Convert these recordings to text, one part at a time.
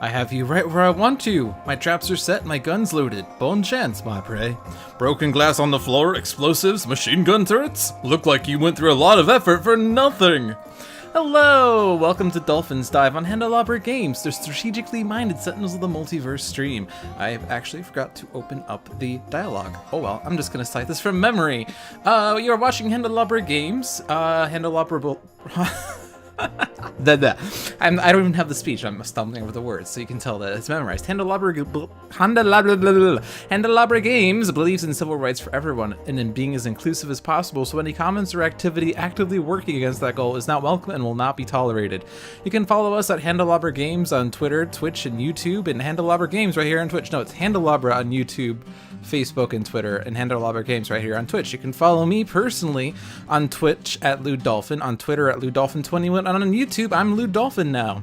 I have you right where I want you. My traps are set, my gun's loaded. Bone chance, my prey. Broken glass on the floor, explosives, machine gun turrets? Look like you went through a lot of effort for nothing. Hello! Welcome to Dolphins Dive on Handelabra Games, the strategically minded Sentinels of the Multiverse stream. I actually forgot to open up the dialogue. Oh well, I'm just gonna cite this from memory. You are watching Handelabra Games. Handelabra... I don't even have the speech. I'm stumbling over the words, so you can tell that it's memorized. Handelabra Games believes in civil rights for everyone and in being as inclusive as possible, so any comments or activity actively working against that goal is not welcome and will not be tolerated. You can follow us at Handelabra Games on Twitter, Twitch, and YouTube, and Handelabra Games right here on Twitch. No, it's Handelabra on YouTube, Facebook, and Twitter, and Handelabra Games right here on Twitch. You can follow me personally on Twitch at LewDolphin, on Twitter at LewDolphin21, and on YouTube I'm LewDolphin now.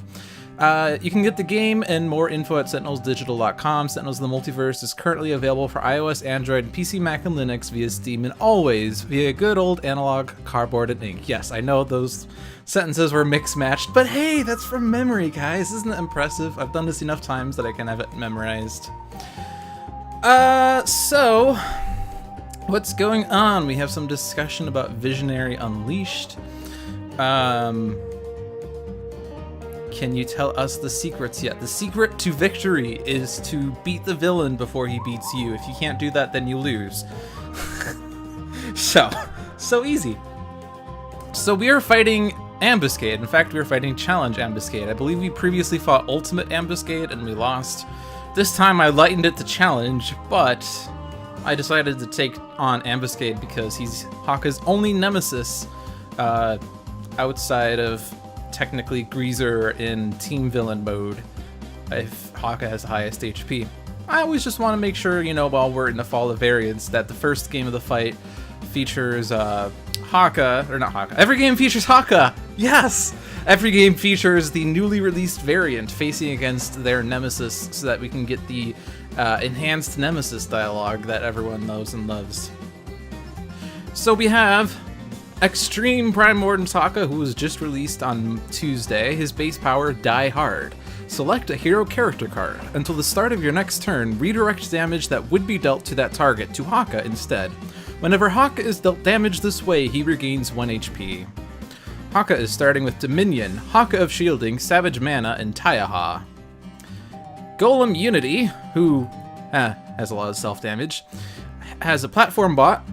You can get the game and more info at sentinelsdigital.com. Sentinels of the Multiverse is currently available for iOS, Android, PC, Mac, and Linux via Steam, and always via good old analog cardboard and ink. Yes, I know those sentences were mix-matched, but hey, that's from memory, guys. Isn't it impressive? I've done this enough times that I can have it memorized. So, what's going on? We have some discussion about Visionary Unleashed. Can you tell us the secrets yet? The secret to victory is to beat the villain before he beats you. If you can't do that, then you lose. So easy. So we are fighting Ambuscade. In fact, we are fighting Challenge Ambuscade. I believe we previously fought Ultimate Ambuscade and we lost. This time I lightened it to Challenge, but I decided to take on Ambuscade because he's Haka's only nemesis outside of technically Greazer in team villain mode if Haka has the highest HP. I always just want to make sure, you know, while we're in the Fall of Variants, that the first game of the fight features Haka, or not Haka, every game features Haka! Yes! Every game features the newly released variant facing against their nemesis so that we can get the enhanced nemesis dialogue that everyone knows and loves. So we have X-Treme Prime Warden Haka, who was just released on Tuesday. His base power, Die Hard. Select a hero character card. Until the start of your next turn, redirect damage that would be dealt to that target to Haka instead. Whenever Haka is dealt damage this way, he regains 1 HP. Haka is starting with Dominion, Haka of Shielding, Savage Mana, and Taiaha. Golem Unity, who has a lot of self-damage, has a platform bot,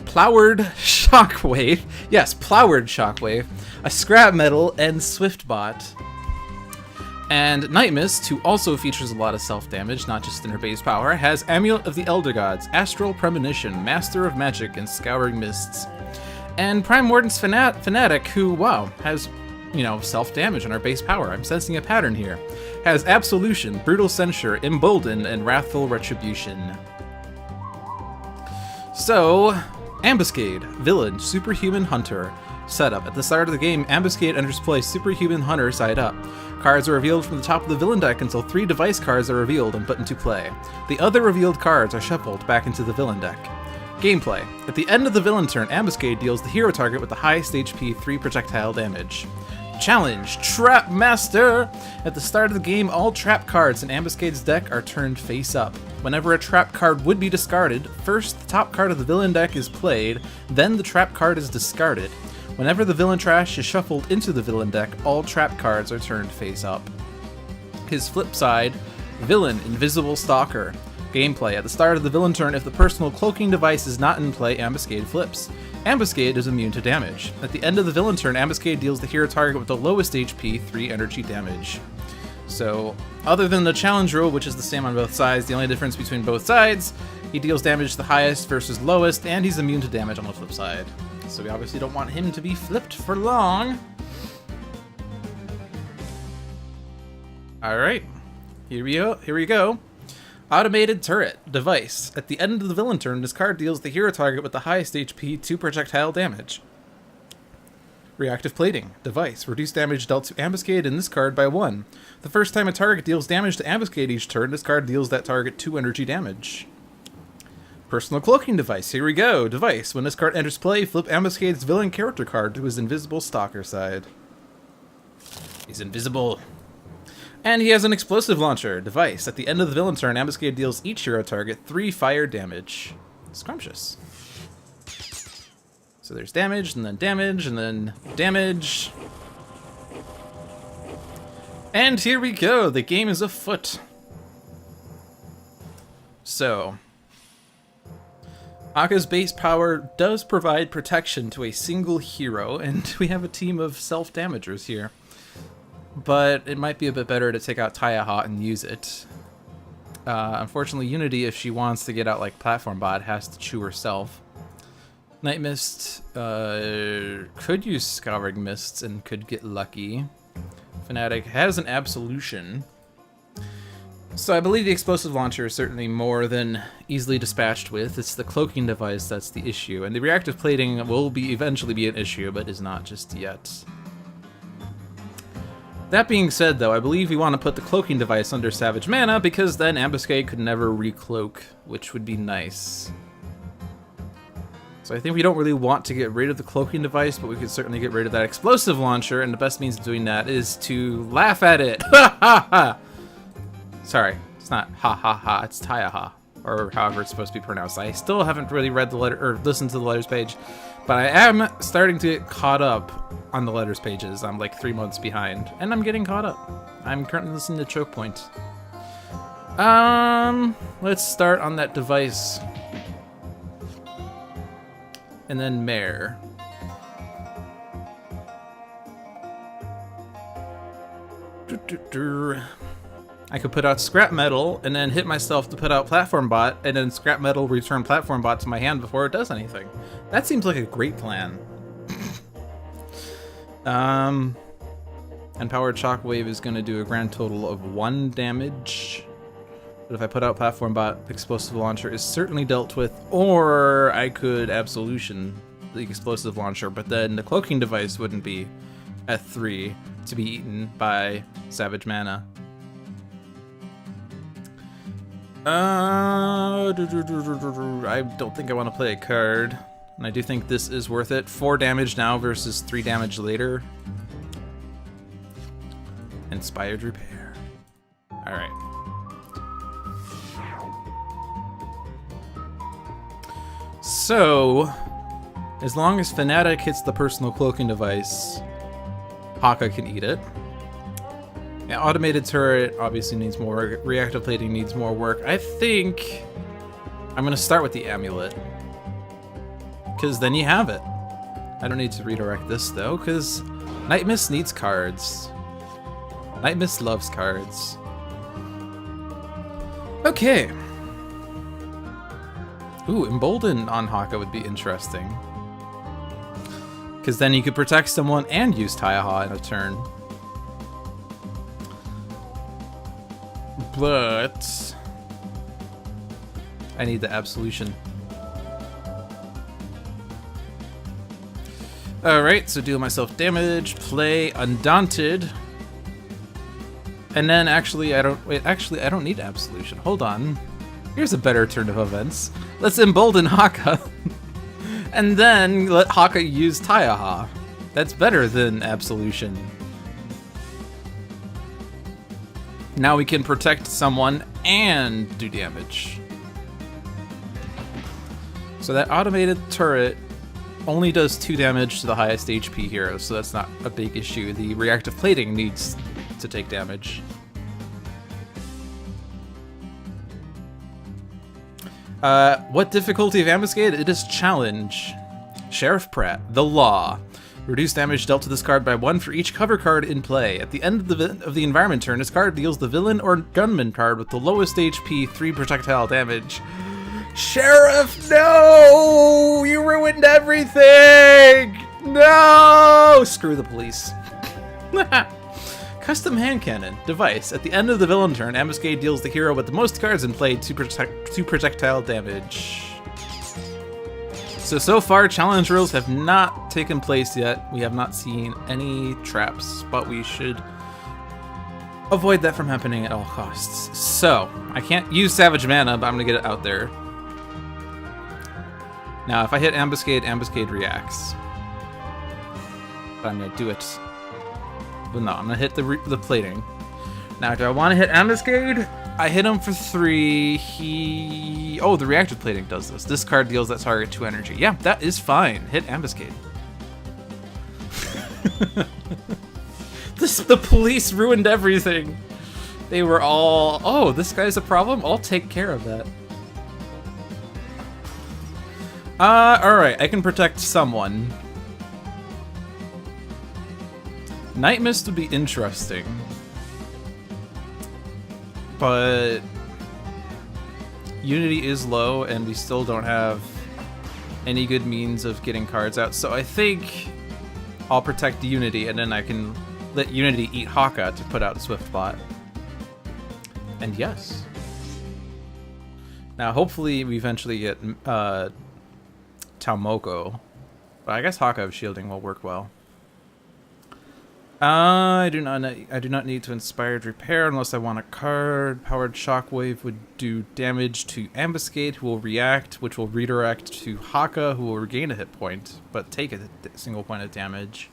Plowered Shockwave, yes, Plowered Shockwave, a Scrap Metal, and Swift Bot. And Nightmist, who also features a lot of self-damage, not just in her base power, has Amulet of the Elder Gods, Astral Premonition, Master of Magic, and Scouring Mists. And Prime Warden's Fanatic, who, wow, has, you know, self-damage on her base power. I'm sensing a pattern here. Has Absolution, Brutal Censure, Embolden, and Wrathful Retribution. So, Ambuscade, Villain, Superhuman Hunter. Setup. At the start of the game, Ambuscade enters play Superhuman Hunter side up. Cards are revealed from the top of the villain deck until 3 device cards are revealed and put into play. The other revealed cards are shuffled back into the villain deck. Gameplay. At the end of the villain turn, Ambuscade deals the hero target with the highest HP 3 projectile damage. Challenge, Trap Master! At the start of the game, all trap cards in Ambuscade's deck are turned face up. Whenever a trap card would be discarded, first the top card of the villain deck is played, then the trap card is discarded. Whenever the villain trash is shuffled into the villain deck, all trap cards are turned face up. His flip side, Villain, Invisible Stalker. Gameplay. At the start of the villain turn, if the personal cloaking device is not in play, Ambuscade flips. Ambuscade is immune to damage. At the end of the villain turn, Ambuscade deals the hero target with the lowest HP 3 energy damage. So, other than the challenge rule, which is the same on both sides, the only difference between both sides, he deals damage the highest versus lowest, and he's immune to damage on the flip side. So we obviously don't want him to be flipped for long. Alright, here we go. Automated Turret, Device. At the end of the villain turn, this card deals the hero target with the highest HP 2 projectile damage. Reactive Plating, Device. Reduce damage dealt to Ambuscade in this card by 1. The first time a target deals damage to Ambuscade each turn, this card deals that target 2 energy damage. Personal Cloaking Device, here we go. Device. When this card enters play, flip Ambuscade's villain character card to his Invisible Stalker side. He's invisible. And he has an explosive launcher device. At the end of the villain turn, Ambuscade deals each hero target 3 fire damage. Scrumptious. So there's damage, and then damage, and then damage. And here we go. The game is afoot. So, Haka's base power does provide protection to a single hero, and we have a team of self-damagers here. But it might be a bit better to take out Tachyon and use it. Unfortunately, Unity, if she wants to get out like Platform Bot, has to chew herself. Nightmist could use Scouring Mists and could get lucky. Fanatic has an Absolution. So I believe the explosive launcher is certainly more than easily dispatched with. It's the cloaking device that's the issue, and the reactive plating will eventually be an issue, but is not just yet. That being said, though, I believe we want to put the cloaking device under Savage Mana, because then Ambuscade could never recloak, which would be nice. So I think we don't really want to get rid of the cloaking device, but we could certainly get rid of that explosive launcher, and the best means of doing that is to laugh at it. Ha ha ha! Sorry, it's not ha ha ha, it's Tachyon, or however it's supposed to be pronounced. I still haven't really read the letter or listened to the letters page, but I am starting to get caught up on the letters pages. I'm like 3 months behind, and I'm getting caught up. I'm currently listening to Chokepoint. Let's start on that device. And then Mare. I could put out Scrap Metal and then hit myself to put out Platform Bot, and then Scrap Metal return Platform Bot to my hand before it does anything. That seems like a great plan. And Powered Shockwave is going to do a grand total of 1 damage. But if I put out Platform Bot, Explosive Launcher is certainly dealt with, or I could Absolution the Explosive Launcher, but then the Cloaking Device wouldn't be at 3 to be eaten by Savage Mana. I don't think I want to play a card, and I do think this is worth it. 4 damage now versus 3 damage later. Inspired Repair. Alright. So, as long as Fanatic hits the personal cloaking device, Haka can eat it. Yeah, automated turret obviously needs more. Reactive plating needs more work. I think I'm going to start with the amulet, because then you have it. I don't need to redirect this, though, because Nightmist needs cards. Nightmist loves cards. Okay. Ooh, Embolden on Haka would be interesting, because then you could protect someone and use Tachyon in a turn. But I need the Absolution. Alright, so deal myself damage, play Undaunted. And then I don't need Absolution. Hold on. Here's a better turn of events. Let's Embolden Haka. And then let Haka use Tachyon. That's better than Absolution. Now we can protect someone and do damage. So that automated turret only does 2 damage to the highest HP hero, so that's not a big issue. The reactive plating needs to take damage. What difficulty of Ambuscade? It is Challenge. Sheriff Pratt, the Law. Reduce damage dealt to this card by 1 for each cover card in play. At the end of the environment turn, this card deals the villain or gunman card with the lowest HP 3 projectile damage. Sheriff, no! You ruined everything! No! Screw the police. Custom Hand Cannon device. At the end of the villain turn, Ambuscade deals the hero with the most cards in play 2 projectile damage. So far, challenge rules have not taken place yet. We have not seen any traps, but we should avoid that from happening at all costs. So, I can't use Savage Mana, but I'm gonna get it out there. Now, if I hit Ambuscade, Ambuscade reacts. But I'm gonna do it. But no, I'm gonna hit the plating. Now, do I want to hit Ambuscade? I hit him for 3. Oh, the reactive plating does this. This card deals that target 2 energy. Yeah, that is fine. Hit Ambuscade. The police ruined everything. They were all, oh, this guy's a problem? I'll take care of that. Alright, I can protect someone. Nightmist would be interesting. But Unity is low, and we still don't have any good means of getting cards out. So I think I'll protect Unity, and then I can let Unity eat Haka to put out Swiftbot. And yes. Now, hopefully, we eventually get Taumoko. But I guess Haka of shielding will work well. I do not need to Inspired Repair unless I want a card. Powered Shockwave would do damage to Ambuscade, who will react, which will redirect to Haka, who will regain a hit point, but take a single point of damage.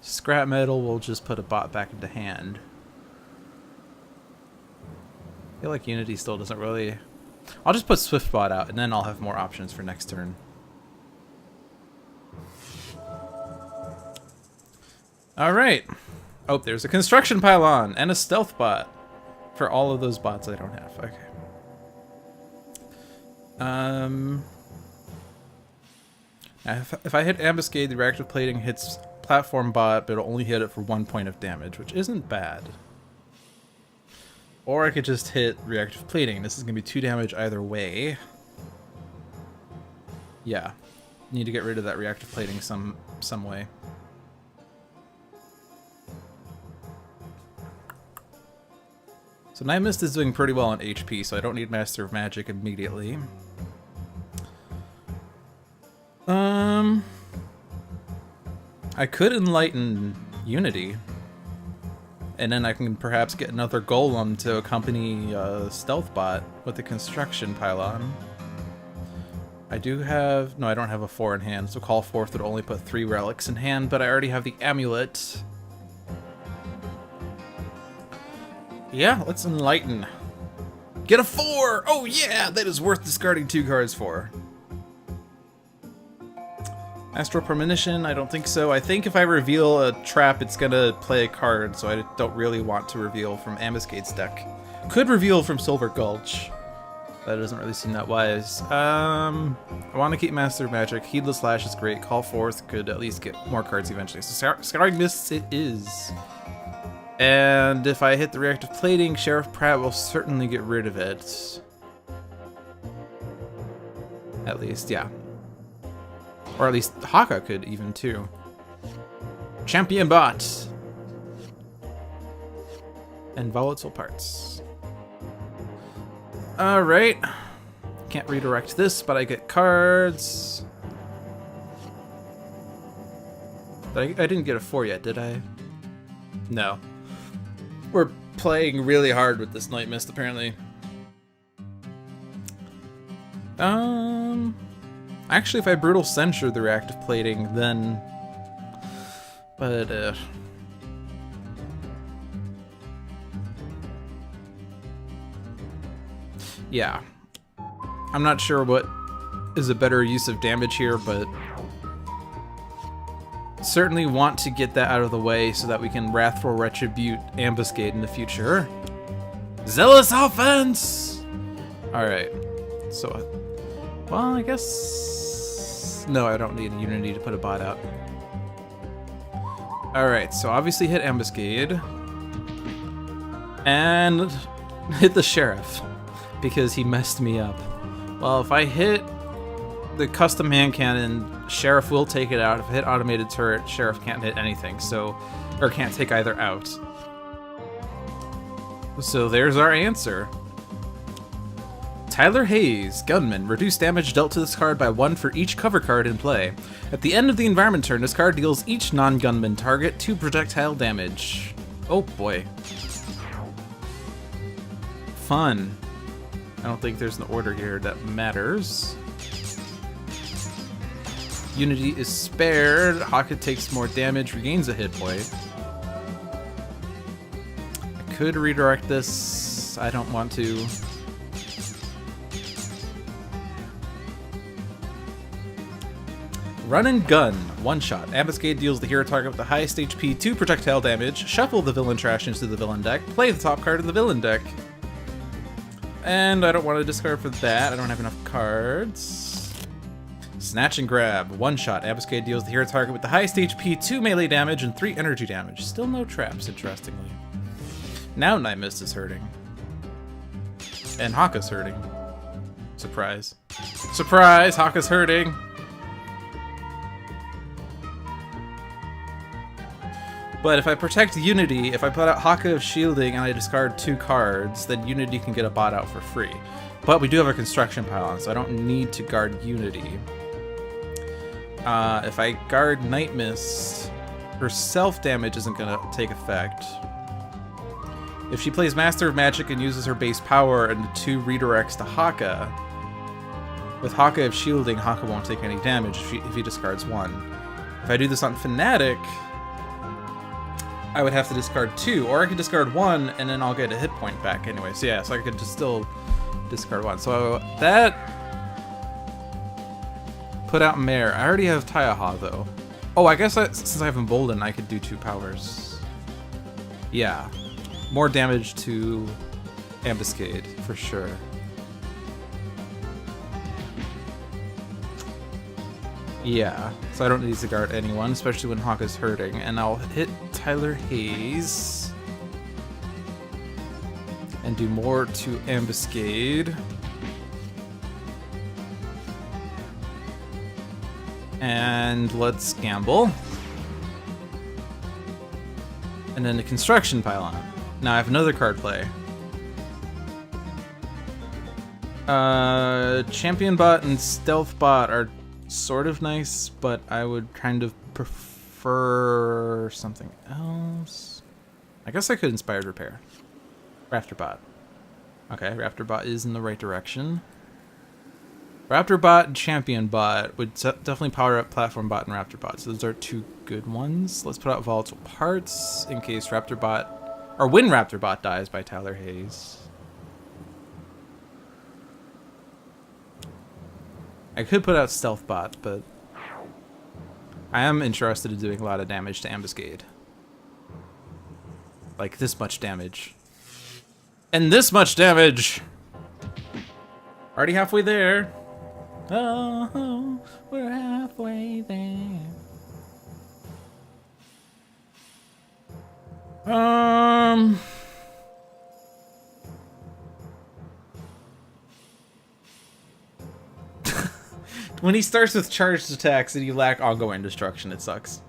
Scrap Metal will just put a bot back into hand. I feel like Unity still doesn't really... I'll just put Swiftbot out, and then I'll have more options for next turn. Alright. Oh, there's a construction pylon and a stealth bot for all of those bots I don't have. Okay. If I hit Ambuscade, the reactive plating hits platform bot, but it'll only hit it for 1 point of damage, which isn't bad. Or I could just hit reactive plating. This is going to be 2 damage either way. Yeah. Need to get rid of that reactive plating some way. So Nightmist is doing pretty well on HP, so I don't need Master of Magic immediately. I could Enlighten Unity. And then I can perhaps get another Golem to accompany Stealth Bot with the Construction Pylon. I do have... No, I don't have a 4 in hand, so Call Forth would only put 3 relics in hand, but I already have the Amulet. Yeah, let's Enlighten. Get a 4! Oh yeah, that is worth discarding 2 cards for. Astral Premonition, I don't think so. I think if I reveal a trap, it's gonna play a card, so I don't really want to reveal from Ambuscade's deck. Could reveal from Silver Gulch. That doesn't really seem that wise. I want to keep Master of Magic. Heedless Lash is great. Call Forth could at least get more cards eventually. So Scarring Mists it is. And if I hit the reactive plating, Sheriff Pratt will certainly get rid of it. At least, yeah. Or at least Haka could even too. Champion Bot. And Volatile Parts. Alright. Can't redirect this, but I get cards. I didn't get a 4 yet, did I? No. We're playing really hard with this Nightmist, apparently. Actually, if I Brutal Censure the reactive plating, then... But, yeah. I'm not sure what is a better use of damage here, but... Certainly want to get that out of the way so that we can Wrathful Retribute Ambuscade in the future. Zealous Offense! Alright. So, well, I guess... No, I don't need Unity to put a bot out. Alright, so obviously hit Ambuscade. And hit the Sheriff, because he messed me up. Well, if I hit the custom hand cannon, Sheriff will take it out. If I hit automated turret, Sheriff can't hit anything, so... Or can't take either out. So there's our answer. Tyler Hayes, Gunman. Reduce damage dealt to this card by 1 for each cover card in play. At the end of the environment turn, this card deals each non-gunman target 2 projectile damage. Oh boy. Fun. I don't think there's an order here that matters. Unity is spared. Haka takes more damage, regains a hit point. I could redirect this. I don't want to. Run and gun. One shot. Ambuscade deals the hero target with the highest HP 2 projectile damage. Shuffle the villain trash into the villain deck. Play the top card of the villain deck. And I don't want to discard for that. I don't have enough cards. Snatch and grab. One shot. Ambuscade deals the hero target with the highest HP 2 melee damage and 3 energy damage. Still no traps, interestingly. Now Nightmist is hurting. And Haka's hurting. Surprise. Surprise! Haka's hurting! But if I protect Unity, if I put out Haka of Shielding and I discard 2 cards, then Unity can get a bot out for free. But we do have a construction pylon, so I don't need to guard Unity. If I guard Nightmist, her self-damage isn't going to take effect. If she plays Master of Magic and uses her base power and the 2 redirects to Haka, with Haka of Shielding, Haka won't take any damage if he discards 1. If I do this on Fanatic, I would have to discard 2, or I could discard 1 and then I'll get a hit point back anyway. So yeah, so I could just still discard 1. So that put out Mare. I already have Tachyon though. Oh, I guess since I have Embolden, I could do 2 powers. Yeah, more damage to Ambuscade for sure. Yeah, so I don't need to guard anyone, especially when Haka's hurting. And I'll hit Tyler Hayes and do more to Ambuscade. And let's gamble. And then the construction pylon. Now I have another card play. Champion bot and stealth bot are sort of nice, but I would kind of prefer something else. I guess I could Inspired Repair. Raptorbot. Okay, Raptorbot is in the right direction. Raptorbot and Champion Bot would definitely power up Platform Bot and Raptorbot, so those are 2 good ones. Let's put out Volatile Parts in case Raptorbot, or when Raptorbot dies by Tyler Hayes. I could put out Stealth Bot, but I am interested in doing a lot of damage to Ambuscade. Like this much damage. And this much damage! Already halfway there. Oh, we're halfway there. When he starts with charged attacks and you lack ongoing destruction, it sucks.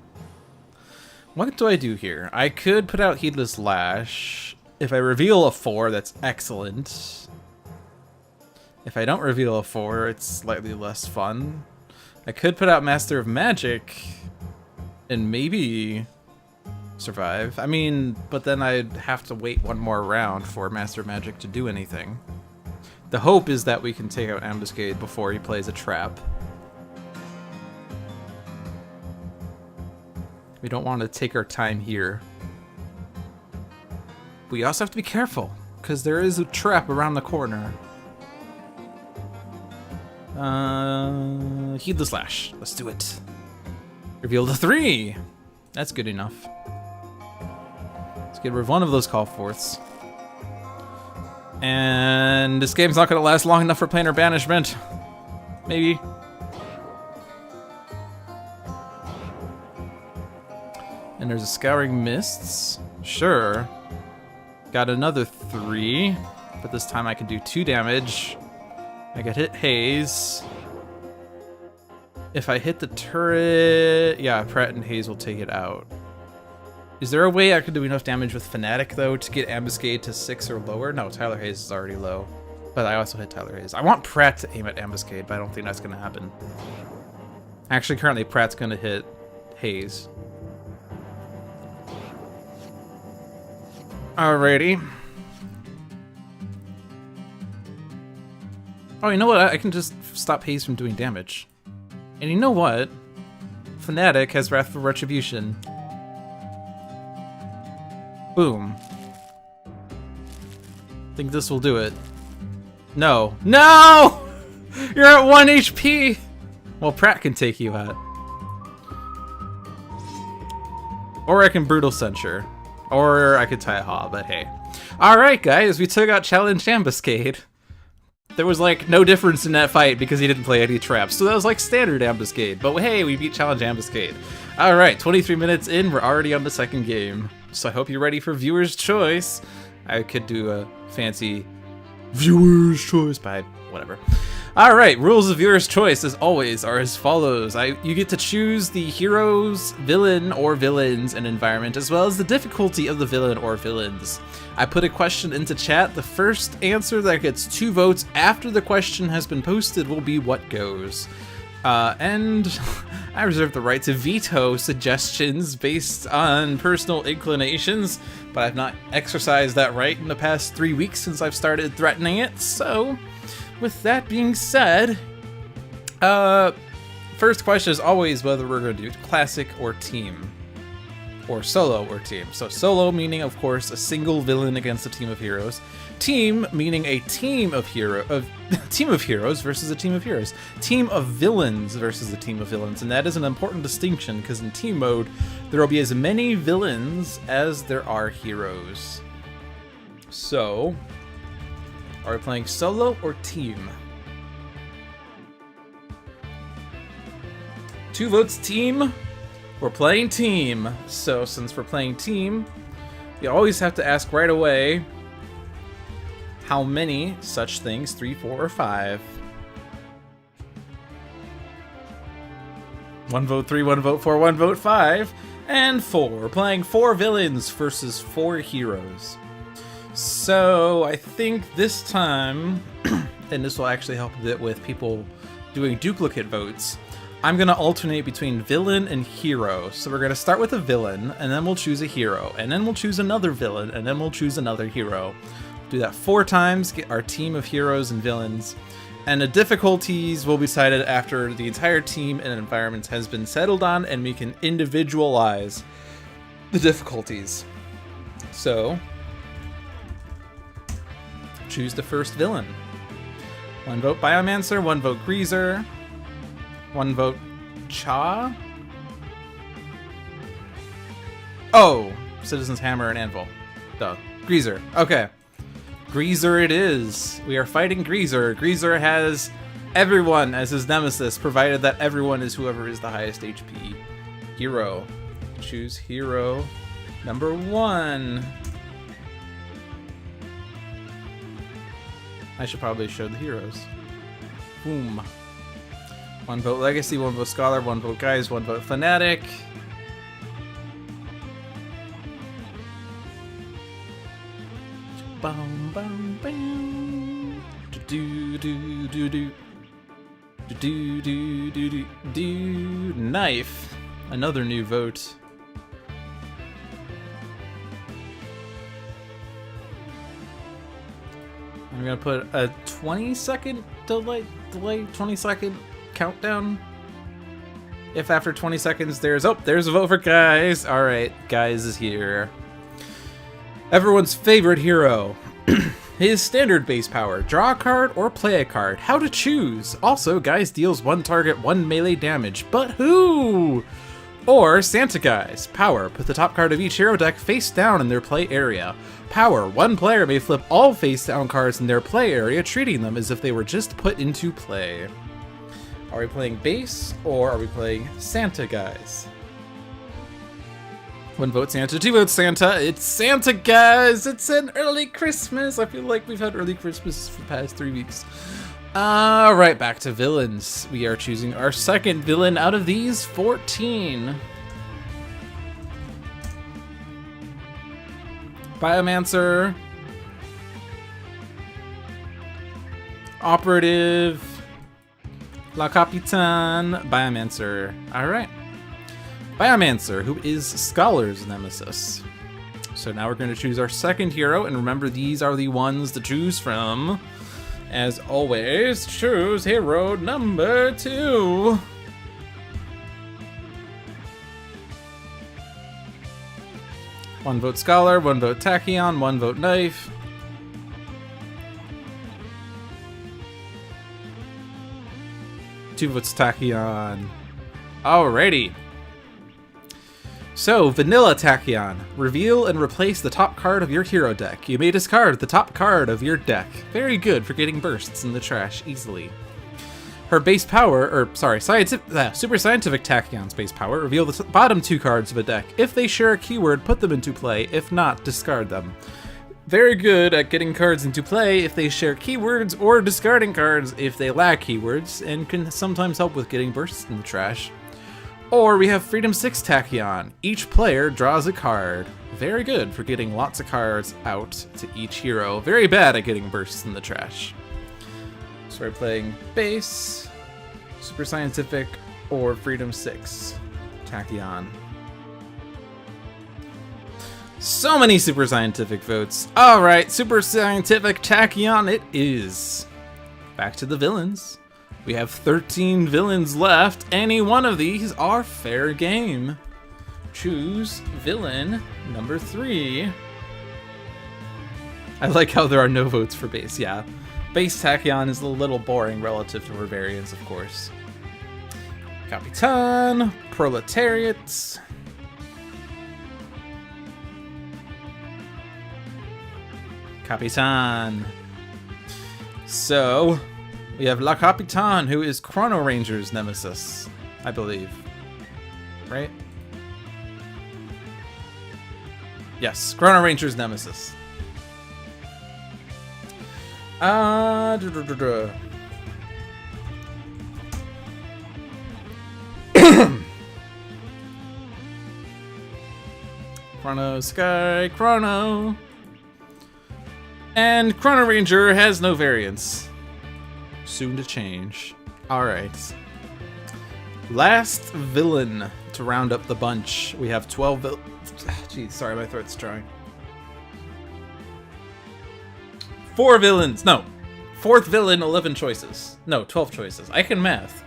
What do I do here? I could put out Heedless Lash. If I reveal a 4, that's excellent. If I don't reveal a 4, it's slightly less fun. I could put out Master of Magic and maybe survive. I mean, but then I'd have to wait 1 more round for Master of Magic to do anything. The hope is that we can take out Ambuscade before he plays a trap. We don't want to take our time here. We also have to be careful, because there is a trap around the corner. Heedless Lash. Let's do it. Reveal the 3! That's good enough. Let's get rid of one of those call forths. And this game's not going to last long enough for planar banishment. Maybe. And there's a Scouring Mists. Sure. Got another 3. But this time I can do 2 damage. I could hit Haze. If I hit the turret... Yeah, Pratt and Haze will take it out. Is there a way I could do enough damage with Fanatic, though, to get Ambuscade to 6 or lower? No, Tyler Hayes is already low. But I also hit Tyler Hayes. I want Pratt to aim at Ambuscade, but I don't think that's going to happen. Actually, currently, Pratt's going to hit Hayes. Alrighty. Oh, you know what? I can just stop Hayes from doing damage. And you know what? Fanatic has Wrathful Retribution. Boom. Think this will do it. No. No! You're at 1 HP! Well, Pratt can take you out. Or I can Brutal Censure. Or I could tie a Haw, but hey. Alright, guys, we took out Challenge Ambuscade. There was, like, no difference in that fight because he didn't play any traps. So that was, like, standard Ambuscade. But hey, we beat Challenge Ambuscade. Alright, 23 minutes in, we're already on the second game. So I hope you're ready for Viewer's Choice. I could do a fancy Viewer's Choice, but whatever. Alright, rules of Viewer's Choice, as always, are as follows. You get to choose the heroes, villain, or villains and environment, as well as the difficulty of the villain or villains. I put a question into chat. The first answer that gets 2 votes after the question has been posted will be what goes. And I reserve the right to veto suggestions based on personal inclinations, but I've not exercised that right in the past 3 weeks since I've started threatening it, so with that being said, first question is always whether we're going to do classic or team. Or solo or team. So solo meaning, of course, a single villain against a team of heroes. Team meaning a team of heroes versus a team of heroes. Team of villains versus a team of villains. And that is an important distinction because in team mode, there will be as many villains as there are heroes. So, are we playing solo or team? 2 votes team. We're playing team. So since we're playing team, you always have to ask right away how many such things, 3, 4, or 5. 1 vote 3, 1 vote 4, 1 vote 5, and 4. We're playing 4 villains versus 4 heroes. So I think this time, and this will actually help a bit with people doing duplicate votes, I'm going to alternate between villain and hero. So we're going to start with a villain, and then we'll choose a hero, and then we'll choose another villain, and then we'll choose another hero. Do that 4 times, get our team of heroes and villains, and the difficulties will be decided after the entire team and environment has been settled on, and we can individualize the difficulties. So, choose the first villain. 1 vote Biomancer, 1 vote Greazer, 1 vote Cha. Oh, Citizen's Hammer and Anvil. Duh. Greazer. Okay. Greazer it is. We are fighting Greazer. Greazer has everyone as his nemesis, provided that everyone is whoever is the highest HP hero. Choose hero number 1. I should probably show the heroes. Boom. 1 vote Legacy, 1 vote Scholar, 1 vote Guise, 1 vote Fanatic. Bum bum bum. Do do do do do do do do do. K.N.Y.F.E, another new vote. I'm gonna put a 20-second delay, 20-second countdown. If after 20 seconds there's a vote for Guise. All right, Guise is here. Everyone's favorite hero. His standard base power, draw a card or play a card. How to choose. Also, Guise deals 1 target, 1 melee damage. But who? Or Santa Guise. Power, put the top card of each hero deck face down in their play area. Power, 1 player may flip all face down cards in their play area, treating them as if they were just put into play. Are we playing base or are we playing Santa Guise? 1 vote Santa, 2 votes Santa. It's Santa, guys. It's an early Christmas. I feel like we've had early Christmas for the past 3 weeks. All right, back to villains. We are choosing our second villain out of these 14. Biomancer. Operative. La Capitan. Biomancer. All right. Biomancer, who is Scholar's nemesis. So now we're going to choose our second hero, and remember these are the ones to choose from. As always, choose hero number 2. One vote Scholar, 1 vote Tachyon, 1 vote K.N.Y.F.E. 2 votes Tachyon. Alrighty. So, Vanilla Tachyon. Reveal and replace the top card of your hero deck. You may discard the top card of your deck. Very good for getting bursts in the trash easily. Her base power, Super Scientific Tachyon's base power, reveal the bottom 2 cards of a deck. If they share a keyword, put them into play. If not, discard them. Very good at getting cards into play if they share keywords, or discarding cards if they lack keywords, and can sometimes help with getting bursts in the trash. Or we have Freedom 6 Tachyon. Each player draws a card. Very good for getting lots of cards out to each hero. Very bad at getting bursts in the trash. So we're playing base, Super Scientific, or Freedom 6 Tachyon. So many Super Scientific votes. Alright, Super Scientific Tachyon it is. Back to the villains. We have 13 villains left. Any one of these are fair game. Choose villain number 3. I like how there are no votes for base, yeah. Base Tachyon is a little boring relative to her variants, of course. Capitan, Proletariat. Capitan. So, we have La Capitan, who is Chrono-Ranger's nemesis, I believe. Right? Yes, Chrono-Ranger's nemesis. Chrono Sky, Chrono. And Chrono-Ranger has no variants. Soon to change. Alright. Last villain to round up the bunch. We have 12 villains. Jeez, sorry, my throat's dry. 4 villains. No. 4th villain, 11 choices. No, 12 choices. I can math.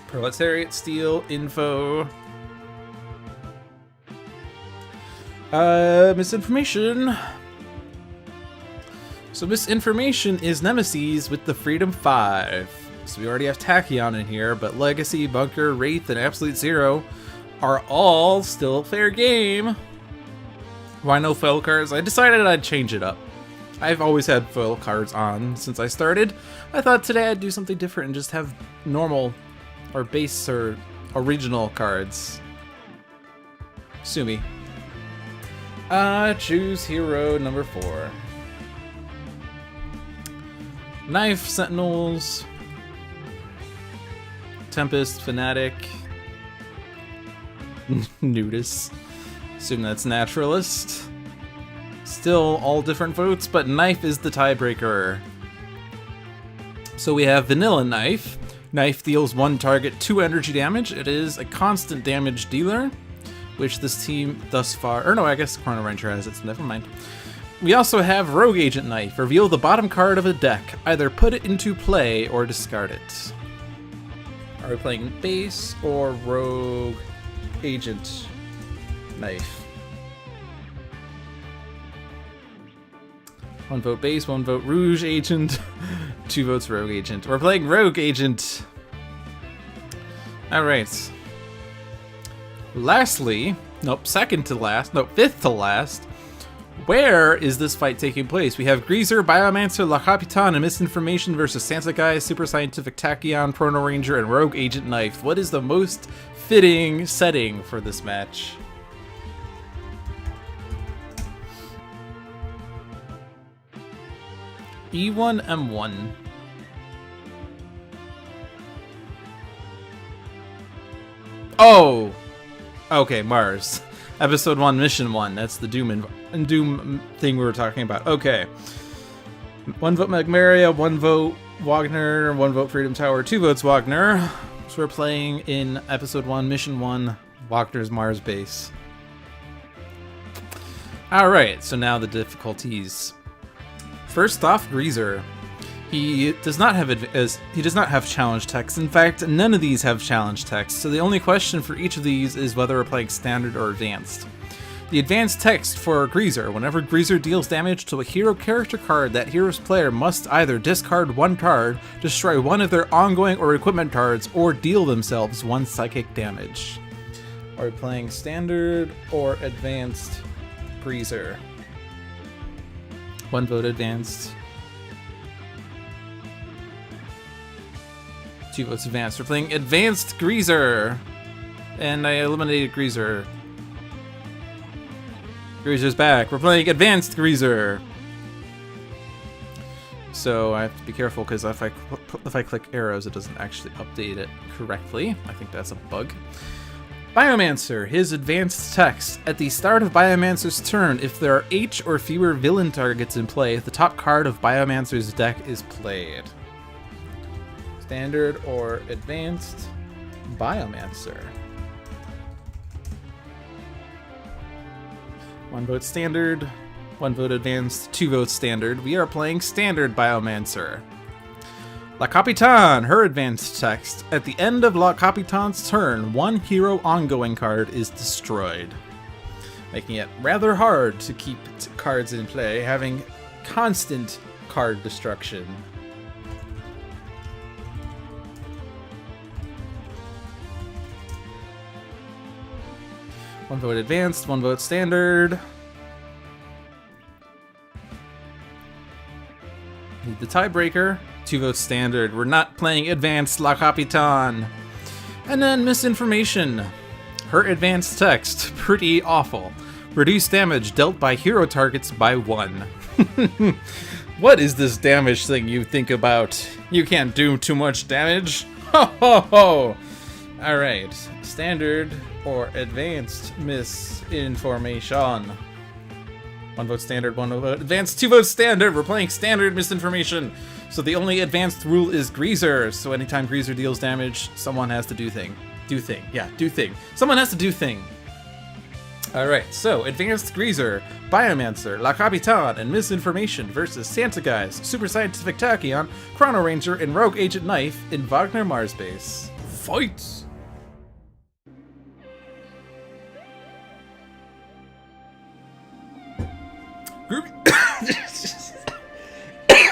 Proletariat, Steel, Info. Misinformation. So Misinformation is Nemesis with the Freedom 5. So we already have Tachyon in here, but Legacy, Bunker, Wraith, and Absolute Zero are all still fair game. Why no foil cards? I decided I'd change it up. I've always had foil cards on since I started. I thought today I'd do something different and just have normal or base or original cards. Sue me. Choose hero number 4. Knife, Sentinels, Tempest, Fanatic, Nudist. Assume that's Naturalist. Still all different votes, but Knife is the tiebreaker. So we have Vanilla Knife. Knife deals 1 target 2 energy damage. It is a constant damage dealer, which this team thus far... Or no, I guess Chrono-Ranger has it, so never mind. We also have Rogue Agent Knife. Reveal the bottom card of a deck. Either put it into play or discard it. Are we playing base or Rogue Agent Knife? 1 vote base, 1 vote Rouge Agent, 2 votes Rogue Agent. We're playing Rogue Agent. Alright. Lastly, second to last, 5th to last. Where is this fight taking place? We have Greazer, Biomancer, La Capitan, and Misinformation versus Santa Guise, Super Scientific Tachyon, Chrono-Ranger, and Rogue Agent Knife. What is the most fitting setting for this match? E1, M1. Oh! Okay, Mars. Episode 1, Mission 1. That's the Doom thing we were talking about. Okay. 1 vote Magmaria, 1 vote Wagner, 1 vote Freedom Tower, 2 votes Wagner. So we're playing in Episode 1, Mission 1, Wagner's Mars base. Alright, so now the difficulties. First off, Greazer. He does not have challenge text. In fact, none of these have challenge text, so the only question for each of these is whether we're playing standard or advanced. The advanced text for Greazer. Whenever Greazer deals damage to a hero character card, that hero's player must either discard one card, destroy one of their ongoing or equipment cards, or deal themselves one psychic damage. Are we playing standard or advanced Greazer? One vote advanced. 2 votes advanced. We're playing advanced Greazer. And I eliminated Greazer. Greazer's back. We're playing advanced Greazer. So I have to be careful because if I click arrows, it doesn't actually update it correctly. I think that's a bug. Biomancer, his advanced text. At the start of Biomancer's turn, if there are 8 or fewer villain targets in play, the top card of Biomancer's deck is played. Standard or advanced Biomancer. 1 vote standard, 1 vote advanced, 2 votes standard. We are playing standard Biomancer. La Capitan, her advanced text. At the end of La Capitan's turn, 1 hero ongoing card is destroyed, making it rather hard to keep cards in play, having constant card destruction. One vote advanced, 1 vote standard. Need the tiebreaker. 2 votes standard. We're not playing advanced La Capitan. And then misinformation. Her advanced text. Pretty awful. Reduce damage dealt by hero targets by 1. What is this damage thing you think about? You can't do too much damage? Ho ho ho! Alright. Standard or advanced misinformation. 1 vote standard, 1 vote advanced, 2 votes standard. We're playing standard misinformation. So the only advanced rule is Greazer. So anytime Greazer deals damage, someone has to do thing. Do thing. Yeah, do thing. Someone has to do thing. Alright, so advanced Greazer, Biomancer, La Capitan, and Misinformation versus Santa Guise, Super Scientific Tachyon, Chrono-Ranger, and Rogue Agent K.N.Y.F E in Wagner Mars base. Fight!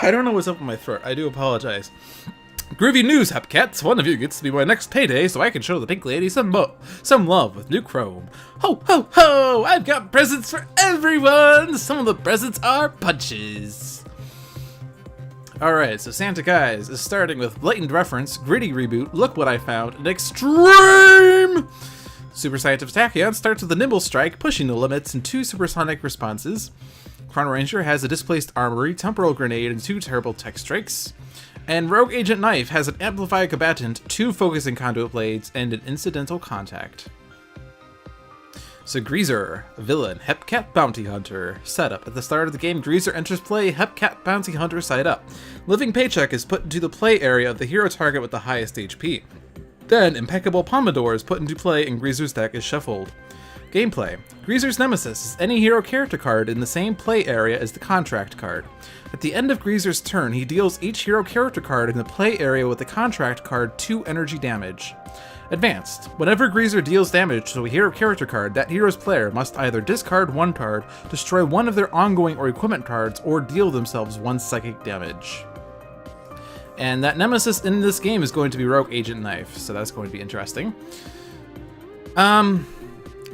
I don't know what's up with my throat. I do apologize. Groovy news, Hepcats. One of you gets to be my next payday so I can show the pink lady some love with new chrome. Ho, ho, ho! I've got presents for everyone! Some of the presents are punches. Alright, so Santa Guise is starting with blatant reference, gritty reboot, look what I found, and X-Treme! Super Scientific Tachyon starts with a nimble strike, pushing the limits, and 2 supersonic responses. Chrono-Ranger has a displaced armory, temporal grenade, and 2 terrible tech strikes. And Rogue Agent K.N.Y.F E has an amplified combatant, 2 focusing conduit blades, and an incidental contact. So Greazer, villain, Hepcat Bounty Hunter. Setup. At the start of the game, Greazer enters play, Hepcat Bounty Hunter side up. Living Paycheck is put into the play area of the hero target with the highest HP. Then, Impeccable Pomodore is put into play and Greazer's deck is shuffled. Gameplay. Greazer's Nemesis is any hero character card in the same play area as the contract card. At the end of Greazer's turn, he deals each hero character card in the play area with the contract card 2 energy damage. Advanced. Whenever Greazer deals damage to a hero character card, that hero's player must either discard 1 card, destroy 1 of their ongoing or equipment cards, or deal themselves 1 psychic damage. And that Nemesis in this game is going to be Rogue Agent K.N.Y.F E, so that's going to be interesting.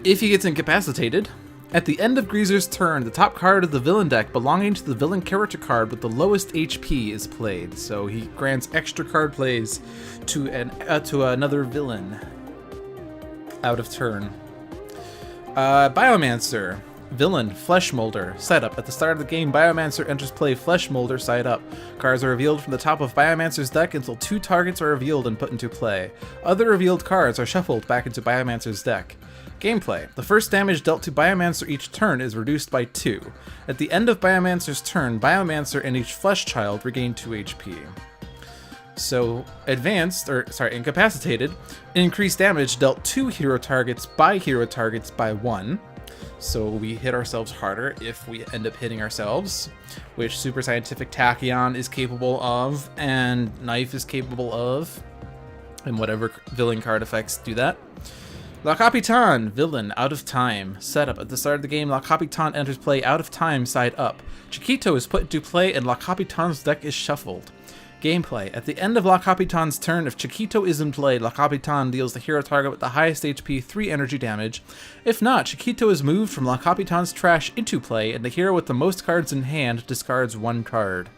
If he gets incapacitated, at the end of Greazer's turn, the top card of the villain deck belonging to the villain character card with the lowest HP is played. So he grants extra card plays to another villain out of turn. Biomancer, villain, Flesh Molder, setup. At the start of the game, Biomancer enters play Flesh Molder side up. Cards are revealed from the top of Biomancer's deck until 2 targets are revealed and put into play. Other revealed cards are shuffled back into Biomancer's deck. Gameplay. The first damage dealt to Biomancer each turn is reduced by 2. At the end of Biomancer's turn, Biomancer and each Flesh Child regain 2 HP. So, incapacitated, increased damage dealt 2 hero targets by 1. So we hit ourselves harder if we end up hitting ourselves, which Super Scientific Tachyon is capable of, and K.N.Y.F E is capable of, and whatever villain card effects do that. La Capitan, villain, out of time. Setup. At the start of the game, La Capitan enters play out of time, side up. Chiquito is put into play and La Capitan's deck is shuffled. Gameplay. At the end of La Capitan's turn, if Chiquito is in play, La Capitan deals the hero target with the highest HP 3 energy damage. If not, Chiquito is moved from La Capitan's trash into play, and the hero with the most cards in hand discards 1 card.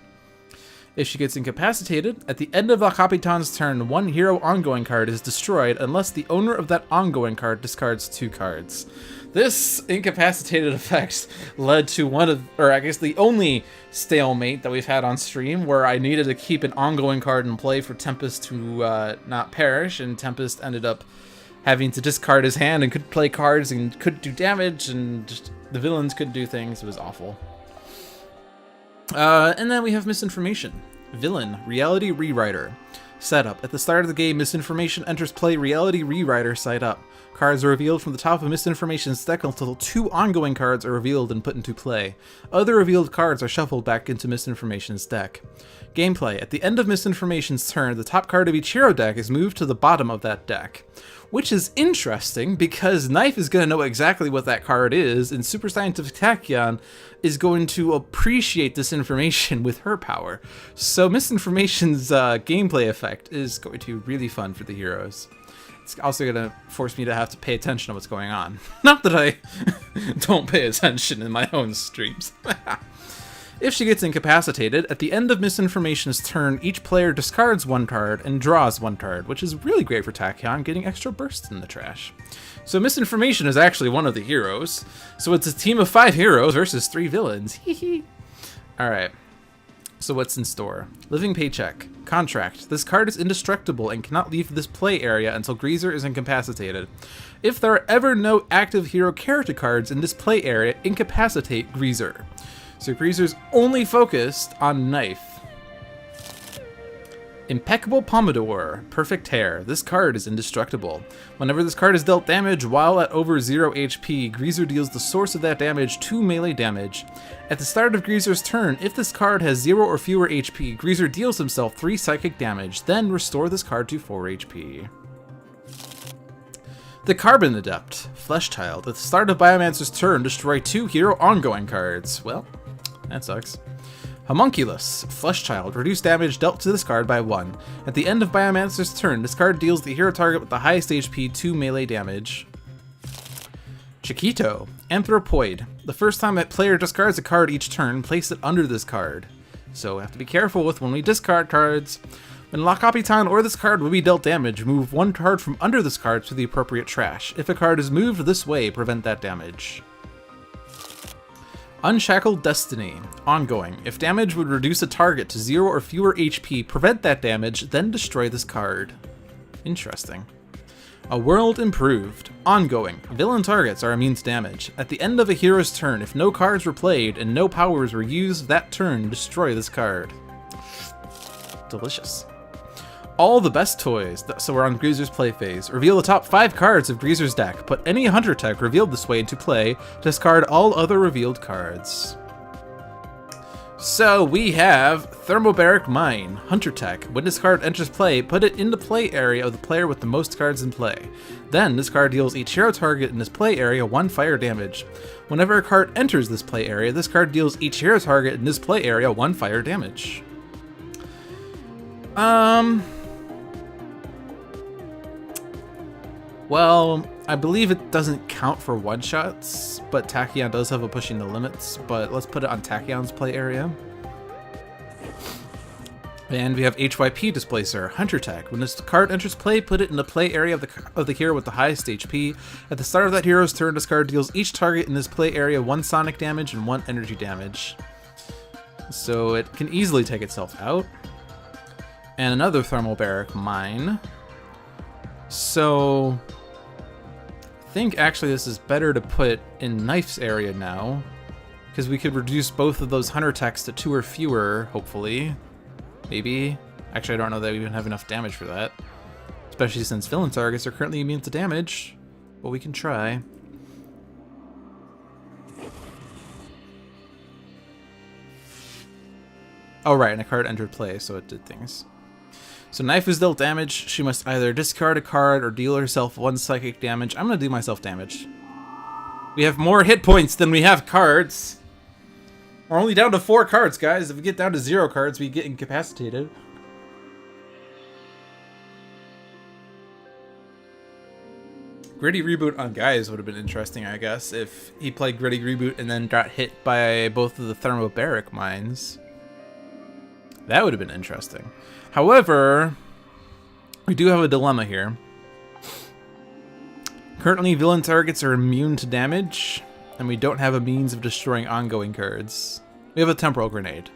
If she gets incapacitated, at the end of La Capitan's turn, 1 hero ongoing card is destroyed unless the owner of that ongoing card discards 2 cards. This incapacitated effect led to the only stalemate that we've had on stream, where I needed to keep an ongoing card in play for Tempest to not perish, and Tempest ended up having to discard his hand and could play cards and could do damage, and just the villains could do things. It was awful. And then we have Misinformation. Villain, Reality Rewriter. Setup. At the start of the game, Misinformation enters play Reality Rewriter side up. Cards are revealed from the top of Misinformation's deck until 2 ongoing cards are revealed and put into play. Other revealed cards are shuffled back into Misinformation's deck. Gameplay. At the end of Misinformation's turn, the top card of each hero deck is moved to the bottom of that deck. Which is interesting, because K.N.Y.F.E is going to know exactly what that card is, and Super Scientific Tachyon is going to appreciate this information with her power. So Misinformation's gameplay effect is going to be really fun for the heroes. It's also going to force me to have to pay attention to what's going on. Not that I don't pay attention in my own streams. If she gets incapacitated, at the end of Misinformation's turn, each player discards 1 card and draws 1 card, which is really great for Tachyon, getting extra bursts in the trash. So Misinformation is actually one of the heroes. So it's a team of 5 heroes versus 3 villains. Hee. Alright. So what's in store? Living Paycheck. Contract. This card is indestructible and cannot leave this play area until Greazer is incapacitated. If there are ever no active hero character cards in this play area, incapacitate Greazer. So Greazer's only focused on K.N.Y.F.E. Impeccable Pompadour, Perfect Hair. This card is indestructible. Whenever this card is dealt damage while at over 0 HP, Greazer deals the source of that damage 2 melee damage. At the start of Greazer's turn, if this card has 0 or fewer HP, Greazer deals himself 3 psychic damage, then restore this card to 4 HP. The Carbon Adept, Flesh Child. At the start of Biomancer's turn, destroy 2 hero ongoing cards. Well, that sucks. Homunculus, Flesh Child. Reduce damage dealt to this card by 1. At the end of Biomancer's turn, this card deals the hero target with the highest HP 2 melee damage. Chiquito, Anthropoid. The first time that player discards a card each turn, place it under this card. So we have to be careful with when we discard cards. When La Capitan or this card will be dealt damage, move 1 card from under this card to the appropriate trash. If a card is moved this way, prevent that damage. Unshackled Destiny. Ongoing. If damage would reduce a target to 0 or fewer HP, prevent that damage, then destroy this card. Interesting. A World Improved. Ongoing. Villain targets are immune to damage. At the end of a hero's turn, if no cards were played and no powers were used that turn, destroy this card. Delicious. All the best toys, so we're on Greazer's play phase. Reveal the top 5 cards of Greazer's deck. Put any Hunter tech revealed this way into play. Discard all other revealed cards. So we have Thermobaric Mine, Hunter tech. When this card enters play, put it in the play area of the player with the most cards in play. Then this card deals each hero target in this play area 1 fire damage. Whenever a card enters this play area, this card deals each hero target in this play area 1 fire damage. Well, I believe it doesn't count for one-shots, but Tachyon does have a pushing the limits, but let's put it on Tachyon's play area. And we have HYP Displacer, Hunter Tech. When this card enters play, put it in the play area of the hero with the highest HP. At the start of that hero's turn, this card deals each target in this play area 1 sonic damage and 1 energy damage. So it can easily take itself out. And another Thermobaric Mine. So I think actually this is better to put in K.N.Y.F.'s area now, because we could reduce both of those Hunter techs to 2 or fewer, hopefully. Maybe. Actually, I don't know that we even have enough damage for that. Especially since villain targets are currently immune to damage. But we can try. Oh right, and a card entered play, so it did things. So K.N.Y.F E is dealt damage. She must either discard a card or deal herself 1 psychic damage. I'm going to do myself damage. We have more hit points than we have cards. We're only down to 4 cards, guys. If we get down to 0 cards, we get incapacitated. Gritty Reboot on Guise would have been interesting, I guess, if he played Gritty Reboot and then got hit by both of the Thermobaric mines. That would have been interesting. However, we do have a dilemma here. Currently, villain targets are immune to damage, and we don't have a means of destroying ongoing cards. We have a Temporal Grenade,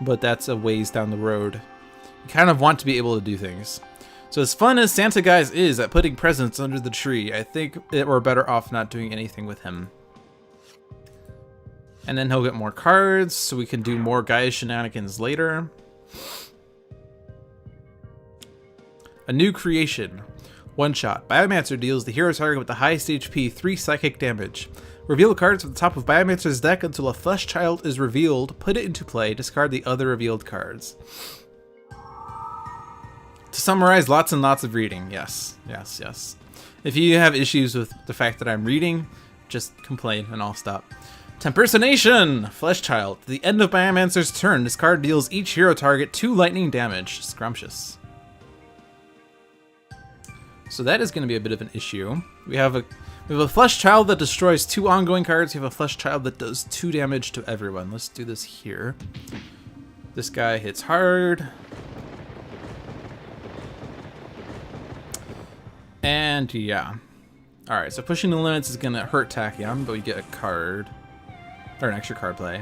but that's a ways down the road. We kind of want to be able to do things. So as fun as Santa Guise is at putting presents under the tree, I think that we're better off not doing anything with him. And then he'll get more cards, so we can do more Guise shenanigans later. A new creation. One shot. Biomancer deals the hero target with the highest HP 3 psychic damage. Reveal cards at the top of Biomancer's deck until a Flesh Child is revealed. Put it into play. Discard the other revealed cards. To summarize, lots and lots of reading. Yes, yes, yes. If you have issues with the fact that I'm reading, just complain and I'll stop. Tempersonation! Flesh Child. At the end of Biomancer's turn, this card deals each hero target 2 lightning damage. Scrumptious. So that is going to be a bit of an issue. We have a Flesh Child that destroys 2 ongoing cards. We have a Flesh Child that does 2 damage to everyone. Let's do this here. This guy hits hard. And yeah. Alright, so pushing the limits is going to hurt Tachyon, but we get a card. Or an extra card play.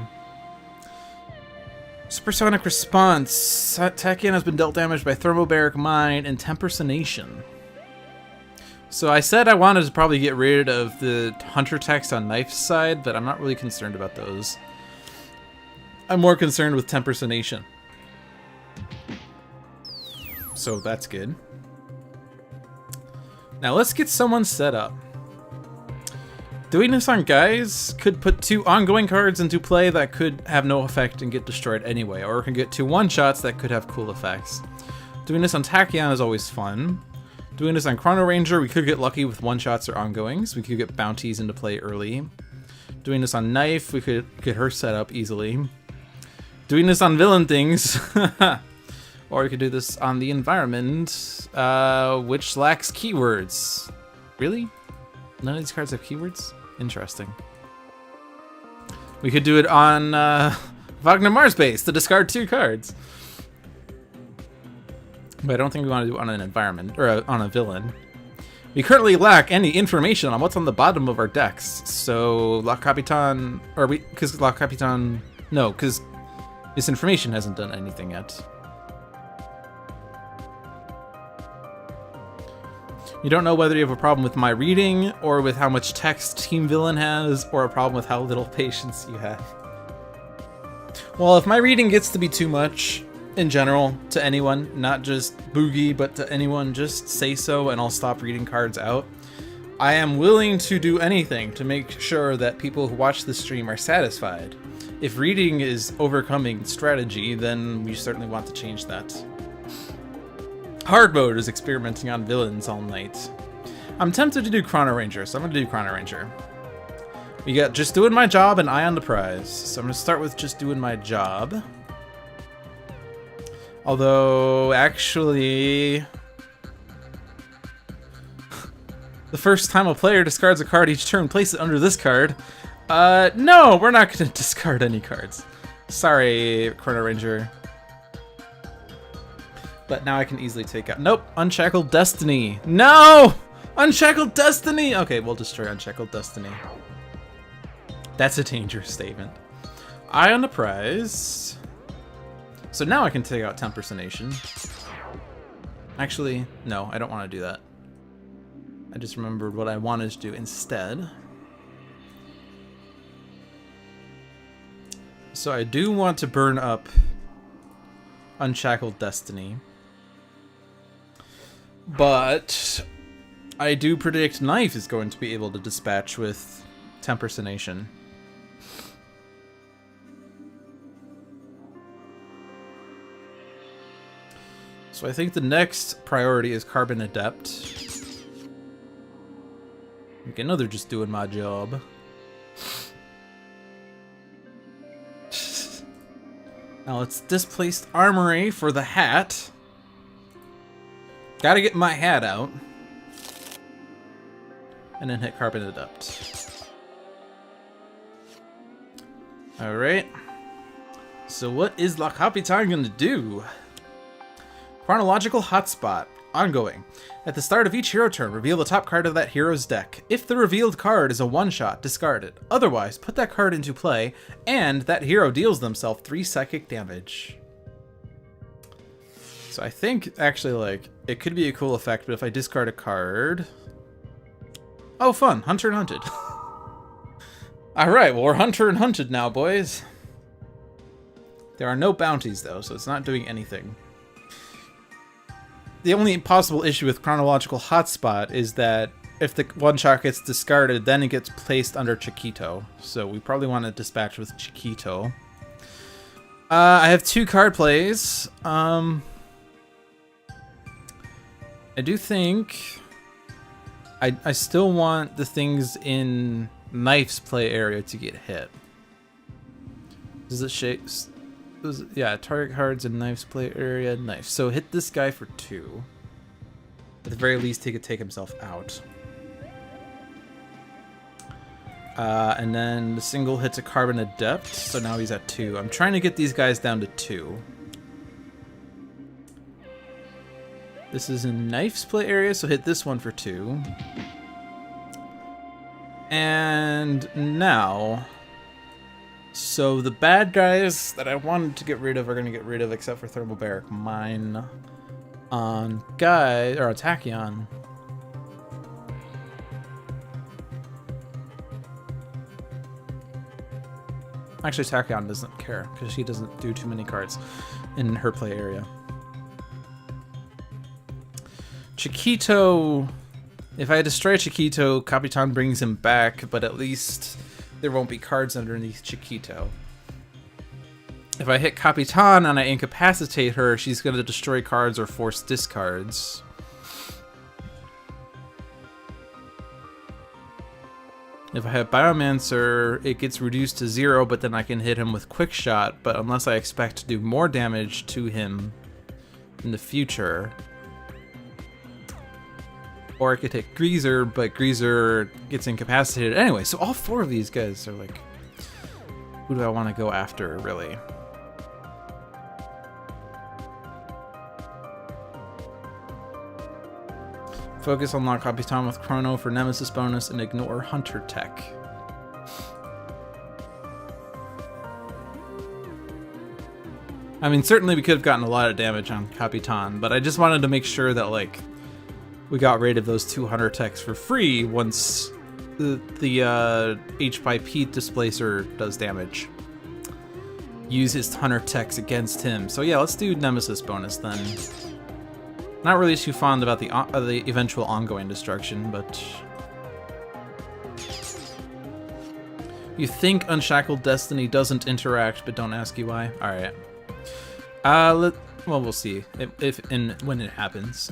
Supersonic Response. Tachyon has been dealt damage by Thermobaric Mine and Tempersonation. So I said I wanted to probably get rid of the Hunter text on K.N.Y.F's side, but I'm not really concerned about those. I'm more concerned with Tempersonation. So that's good. Now let's get someone set up. Doing this on Guise could put 2 ongoing cards into play that could have no effect and get destroyed anyway, or it can get 2 one-shots that could have cool effects. Doing this on Tachyon is always fun. Doing this on Chrono-Ranger, we could get lucky with one-shots or ongoings. We could get bounties into play early. Doing this on K.N.Y.F, we could get her set up easily. Doing this on villain things, or we could do this on the environment, which lacks keywords. Really? None of these cards have keywords? Interesting. We could do it on Wagner Mars base to discard 2 cards. But I don't think we want to do it on an environment, or on a villain. We currently lack any information on what's on the bottom of our decks. So, La Capitan, or because La Capitan, no, because this information hasn't done anything yet. You don't know whether you have a problem with my reading, or with how much text Team Villain has, or a problem with how little patience you have. Well, if my reading gets to be too much, in general, to anyone, not just Boogie, but to anyone, just say so and I'll stop reading cards out. I am willing to do anything to make sure that people who watch the stream are satisfied. If reading is overcoming strategy, then we certainly want to change that. Hard mode is experimenting on villains all night. I'm tempted to do Chrono-Ranger, so I'm going to do Chrono-Ranger. We got just doing my job and eye on the prize. So I'm going to start with just doing my job. Although, actually, the first time a player discards a card each turn, place it under this card. No, we're not going to discard any cards. Sorry, Chrono-Ranger. But now I can easily take out... Nope, Unshackled Destiny. No! Unshackled Destiny! Okay, we'll destroy Unshackled Destiny. That's a dangerous statement. Eye on the prize. So now I can take out Tempersonation. Actually, no, I don't want to do that. I just remembered what I wanted to do instead. So I do want to burn up Unshackled Destiny. But I do predict K.N.Y.F is going to be able to dispatch with Tempersonation. So I think the next priority is Carbon Adept. Okay, no, they're just doing my job. Now let's displace Armory for the hat. Gotta get my hat out. And then hit Carbon Adept. Alright. So what is La Capitan gonna do? Chronological Hotspot. Ongoing. At the start of each hero turn, reveal the top card of that hero's deck. If the revealed card is a one-shot, discard it. Otherwise, put that card into play, and that hero deals themselves 3 psychic damage. So I think, actually, like, it could be a cool effect, but if I discard a card... Oh, fun! Hunter and Hunted. Alright, well, we're Hunter and Hunted now, boys. There are no bounties, though, so it's not doing anything. The only possible issue with Chronological Hotspot is that if the one-shot gets discarded, then it gets placed under Chiquito. So we probably want to dispatch with Chiquito. I have 2 card plays. I do think... I still want the things in K.N.Y.F.'s play area to get hit. Does it shape... Yeah, target cards in K.N.Y.F.'s play area, K.N.Y.F. So hit this guy for 2. At the very least, he could take himself out. And then the single hits a Carbon Adept, so now he's at 2. I'm trying to get these guys down to 2. This is in K.N.Y.F.'s play area, so hit this one for 2. And now... So the bad guys that I wanted to get rid of are going to get rid of, except for Thermobaric Mine on Guise, or on Tachyon. Actually, Tachyon doesn't care, because she doesn't do too many cards in her play area. Chiquito, if I destroy Chiquito, Capitan brings him back, but at least there won't be cards underneath Chiquito. If I hit Capitan and I incapacitate her, she's going to destroy cards or force discards. If I have Biomancer, it gets reduced to 0, but then I can hit him with Quick Shot, but unless I expect to do more damage to him in the future. Or I could hit Greazer, but Greazer gets incapacitated. Anyway, so all 4 of these guys are like... Who do I want to go after, really? Focus on Lock Capitan with Chrono for Nemesis bonus and ignore Hunter Tech. I mean, certainly we could have gotten a lot of damage on Capitan, but I just wanted to make sure that, like, we got rid of those 2 Hunter Techs for free once the H/P displacer does damage. Use his Hunter Techs against him. So yeah, let's do Nemesis bonus then. Not really too fond about the eventual ongoing destruction, but... You think Unshackled Destiny doesn't interact, but don't ask you why? Alright. Well, we'll see if and when it happens.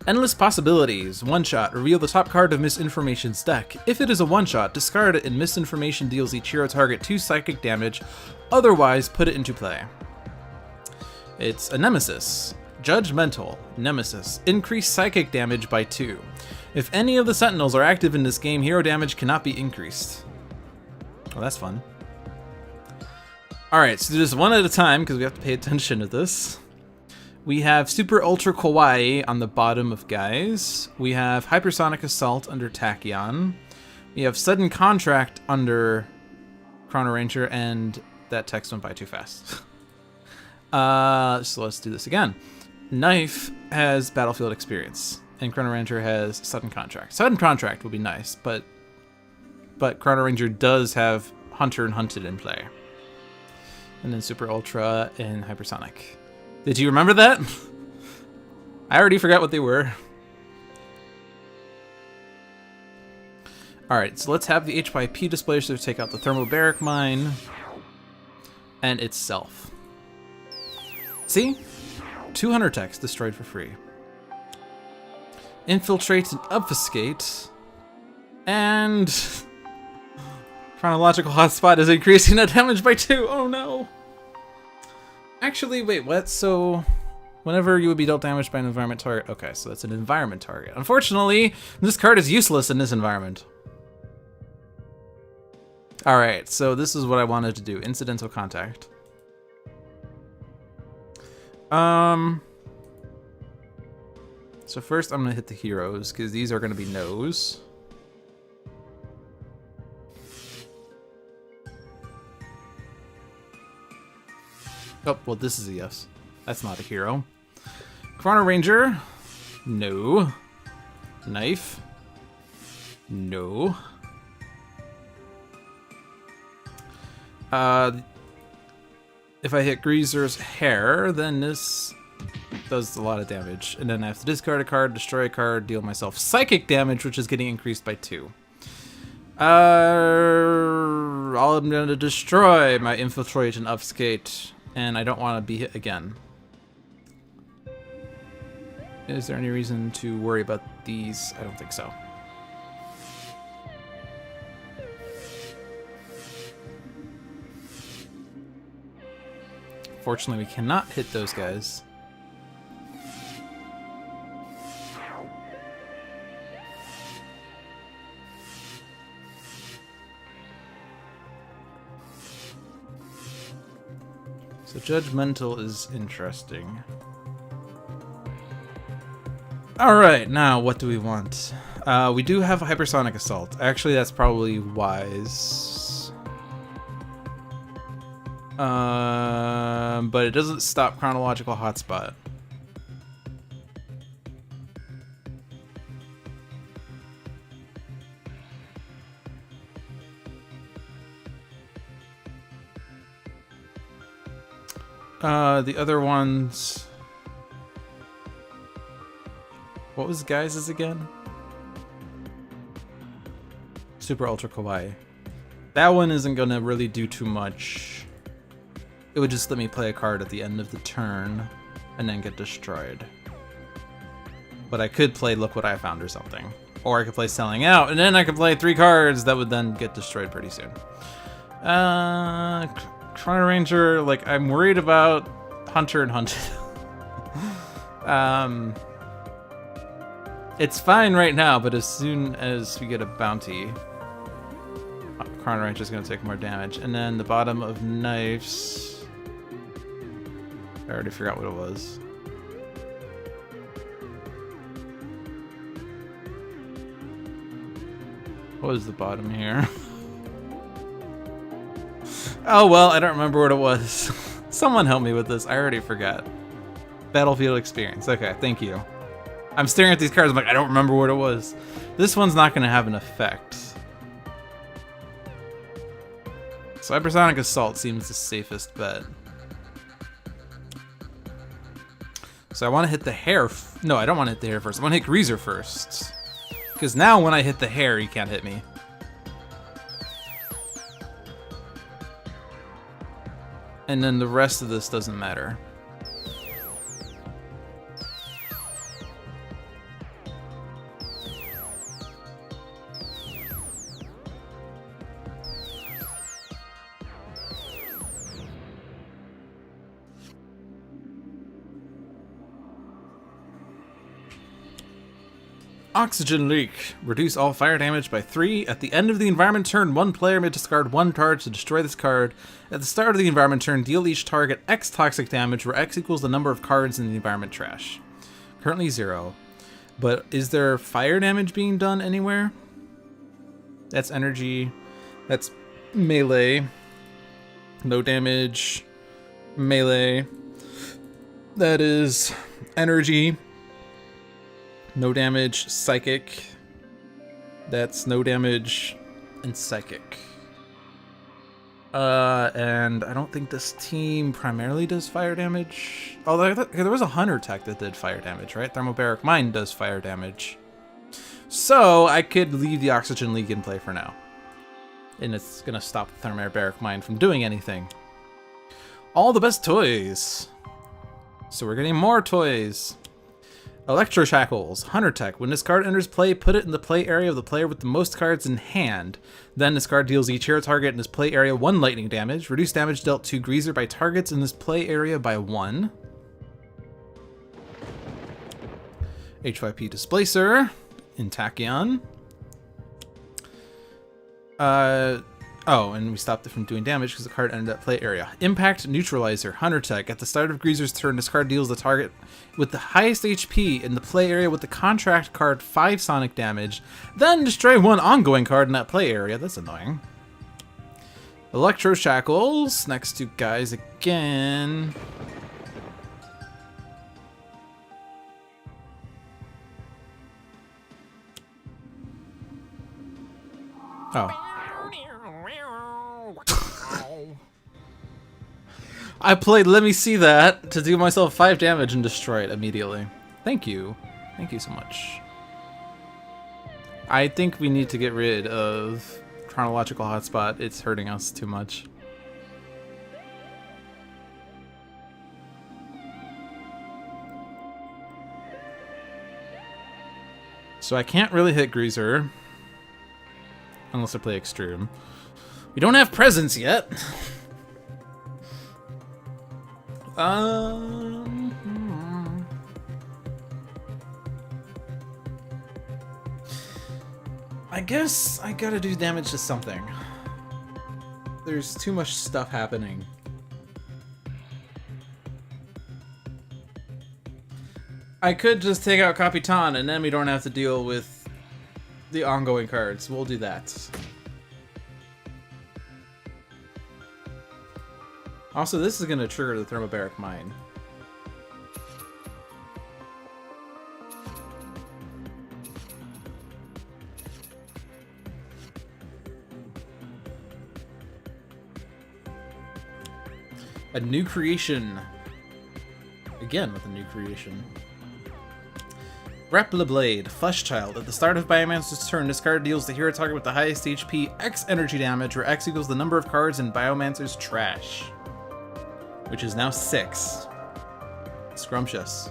Endless Possibilities. One-shot. Reveal the top card of Misinformation's deck. If it is a one-shot, discard it and Misinformation deals each hero target 2 psychic damage. Otherwise, put it into play. It's a Nemesis. Judgmental. Nemesis. Increase psychic damage by 2. If any of the Sentinels are active in this game, hero damage cannot be increased. Well, that's fun. Alright, so do this one at a time, because we have to pay attention to this. We have Super Ultra Kawaii on the bottom of Guise. We have Hypersonic Assault under Tachyon. We have Sudden Contract under Chrono-Ranger, and that text went by too fast. So let's do this again. K.N.Y.F. has Battlefield Experience, and Chrono-Ranger has Sudden Contract. Sudden Contract would be nice, but Chrono-Ranger does have Hunter and Hunted in play. And then Super Ultra and Hypersonic. Did you remember that? I already forgot what they were. Alright, so let's have the H/P displacer take out the Thermobaric Mine and itself. See? 200 techs destroyed for free. Infiltrate and obfuscate. And chronological hotspot is increasing the damage by 2. Oh no. Actually, wait, what? So whenever you would be dealt damage by an environment target. Okay, so that's an environment target. Unfortunately, this card is useless in this environment. All right, so this is what I wanted to do. Incidental contact. So first I'm gonna hit the heroes because these are gonna be no's. Oh, well this is a yes. That's not a hero. Chrono-Ranger. No. Knife. No. If I hit Greazer's hair, then this does a lot of damage. And then I have to discard a card, destroy a card, deal myself psychic damage, which is getting increased by 2. All I'm going to destroy my Infiltrate and Obfuscate, and I don't want to be hit again. Is there any reason to worry about these? I don't think so. Fortunately, we cannot hit those guys. So Judgmental is interesting. Alright, now what do we want? We do have a Hypersonic Assault. Actually, that's probably wise. But it doesn't stop Chronological Hotspot. The other ones... What was Guise's again? Super Ultra Kawaii. That one isn't gonna really do too much. It would just let me play a card at the end of the turn and then get destroyed. But I could play Look What I Found or something. Or I could play Selling Out, and then I could play 3 cards that would then get destroyed pretty soon. Chrono-Ranger, like, I'm worried about Hunter and Hunted. It's fine right now, but as soon as we get a bounty, Chrono-Ranger is going to take more damage. And then the bottom of Knives, I already forgot what it was. What was the bottom here? Oh well, I don't remember what it was. Someone help me with this. I already forgot. Battlefield experience. Okay, thank you. I'm staring at these cards, I'm like, I don't remember what it was. This one's not going to have an effect. So Hypersonic Assault seems the safest bet. So I want to hit the hair. No, I don't want to hit the hair first. I want to hit Greazer first. Because now when I hit the hair, he can't hit me. And then the rest of this doesn't matter. Oxygen Leak. Reduce all fire damage by 3. At the end of the environment turn, one player may discard 1 card to destroy this card. At the start of the environment turn, deal each target X toxic damage, where X equals the number of cards in the environment trash. Currently 0. But is there fire damage being done anywhere? That's energy. That's melee. No damage. Melee. That is energy. No damage, psychic. That's no damage and psychic. And I don't think this team primarily does fire damage. Although there was a Hunter tech that did fire damage, right? Thermobaric Mine does fire damage. So I could leave the Oxygen League in play for now. And it's gonna stop the Thermobaric Mine from doing anything. All the best toys. So we're getting more toys. Electro Shackles, Hunter Tech. When this card enters play, put it in the play area of the player with the most cards in hand. Then this card deals each hero target in this play area 1 lightning damage. Reduce damage dealt to Greazer by targets in this play area by 1. H5P Displacer in Tachyon. Oh, and we stopped it from doing damage because the card ended that play area. Impact Neutralizer, Hunter Tech. At the start of Greazer's turn, this card deals the target with the highest HP in the play area with the contract card 5 sonic damage. Then destroy 1 ongoing card in that play area. That's annoying. Electro Shackles, next to Guise again. Oh. I played Let Me See That to do myself 5 damage and destroy it immediately. Thank you. Thank you so much. I think we need to get rid of Chronological Hotspot. It's hurting us too much. So I can't really hit Greazer. Unless I play Xtreme. We don't have presence yet. I guess I gotta do damage to something. There's too much stuff happening. I could just take out Capitan and then we don't have to deal with the ongoing cards. We'll do that. Also, this is going to trigger the Thermobaric Mine. A new creation. Again with a new creation. Grappler Blade, Flesh Child. At the start of Biomancer's turn, this card deals the hero target with the highest HP X energy damage, where X equals the number of cards in Biomancer's trash. Which is now 6. Scrumptious.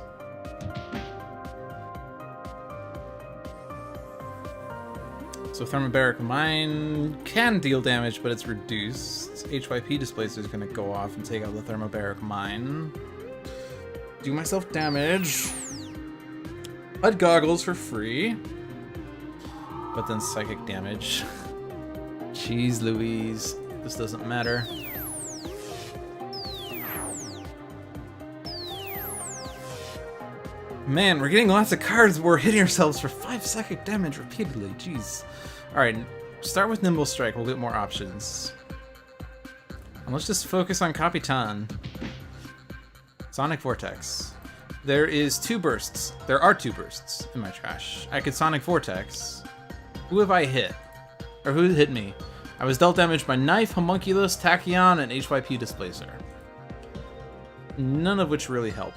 So Thermobaric Mine can deal damage, but it's reduced. HYP Displacer is going to go off and take out the Thermobaric Mine. Do myself damage. HUD Goggles for free. But then Psychic damage. Jeez Louise. This doesn't matter. Man, we're getting lots of cards, but we're hitting ourselves for 5 psychic damage repeatedly. Jeez. Alright, start with Nimble Strike. We'll get more options. And let's just focus on Capitan. Sonic Vortex. There is 2 bursts. There are 2 bursts in my trash. I could Sonic Vortex. Who have I hit? Or who hit me? I was dealt damage by K.N.Y.F E, Homunculus, Tachyon, and HYP Displacer. None of which really help.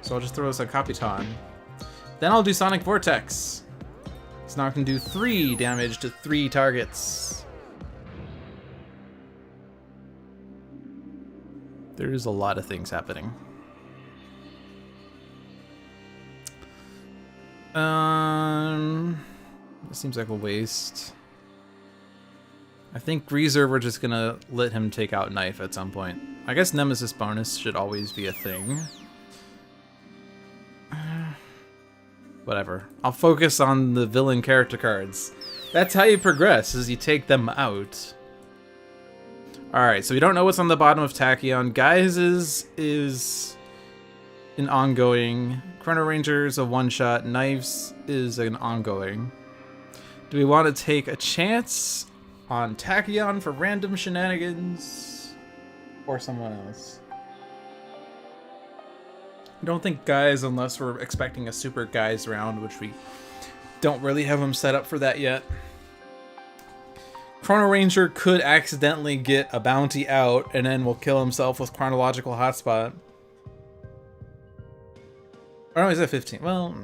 So I'll just throw this on Capitan. Then I'll do Sonic Vortex. So now I can do 3 damage to 3 targets. There's a lot of things happening. This seems like a waste. I think Greazer, we're just gonna let him take out K.N.Y.F E at some point. I guess Nemesis bonus should always be a thing. Whatever. I'll focus on the villain character cards. That's how you progress, is you take them out. Alright, so we don't know what's on the bottom of Tachyon. Guise's is an ongoing. Chrono-Ranger is a one-shot. K.N.Y.F.'s is an ongoing. Do we want to take a chance on Tachyon for random shenanigans? Or someone else? I don't think Guise, unless we're expecting a super Guise round, which we don't really have him set up for that yet. Chrono-Ranger could accidentally get a bounty out and then will kill himself with Chronological Hotspot. Oh no, he's at 15. Well,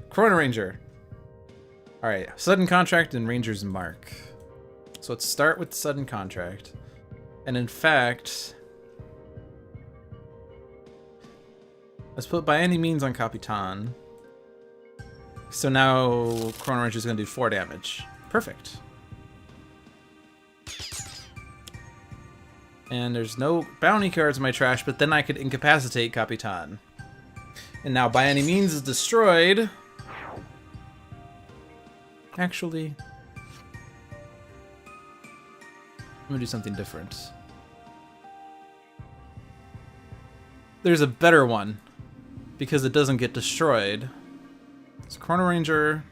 Chrono-Ranger. Alright, Sudden Contract and Ranger's Mark. So let's start with Sudden Contract. And in fact, Let's put by any means on Capitan. So now Chrono-Ranger is going to do 4 damage. Perfect. And there's no bounty cards in my trash, but then I could incapacitate Capitan. And now by any means is destroyed. Actually, I'm gonna do something different. There's a better one because it doesn't get destroyed. So Chrono-Ranger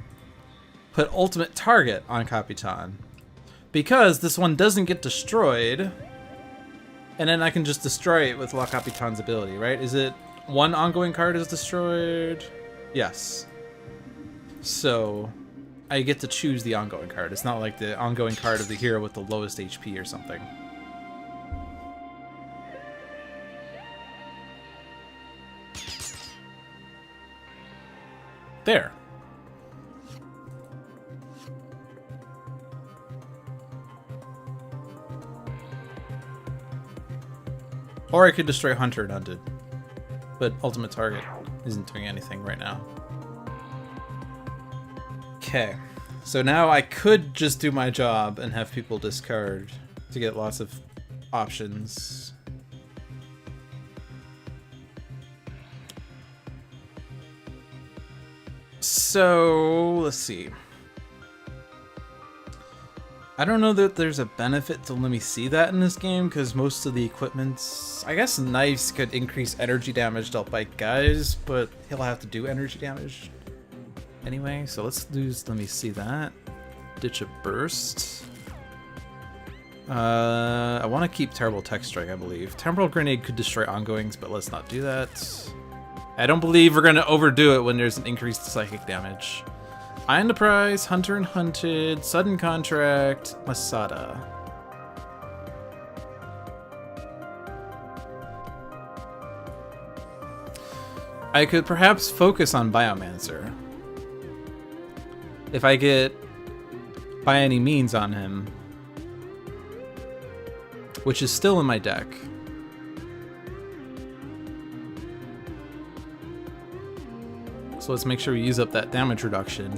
put ultimate target on Capitan because this one doesn't get destroyed, and then I can just destroy it with La Capitan's ability, right? Is it one ongoing card is destroyed? Yes. So I get to choose the ongoing card. It's not like the ongoing card of the hero with the lowest HP or something. There. Or I could destroy Hunter and Hunted. But ultimate target isn't doing anything right now. Okay. So now I could just do my job and have people discard to get lots of options. So, let's see. I don't know that there's a benefit to let me see that in this game, because most of the equipments... I guess knives could increase energy damage dealt by Guise, but he'll have to do energy damage anyway. So let's lose, let me see that. Ditch a burst. I want to keep Terrible Tech Strike, I believe. Temporal Grenade could destroy ongoings, but let's not do that. I don't believe we're going to overdo it when there's an increased psychic damage. Eye on the Prize, Hunter and Hunted, Sudden Contract, Masada. I could perhaps focus on Biomancer. If I get by any means on him, which is still in my deck. So let's make sure we use up that damage reduction.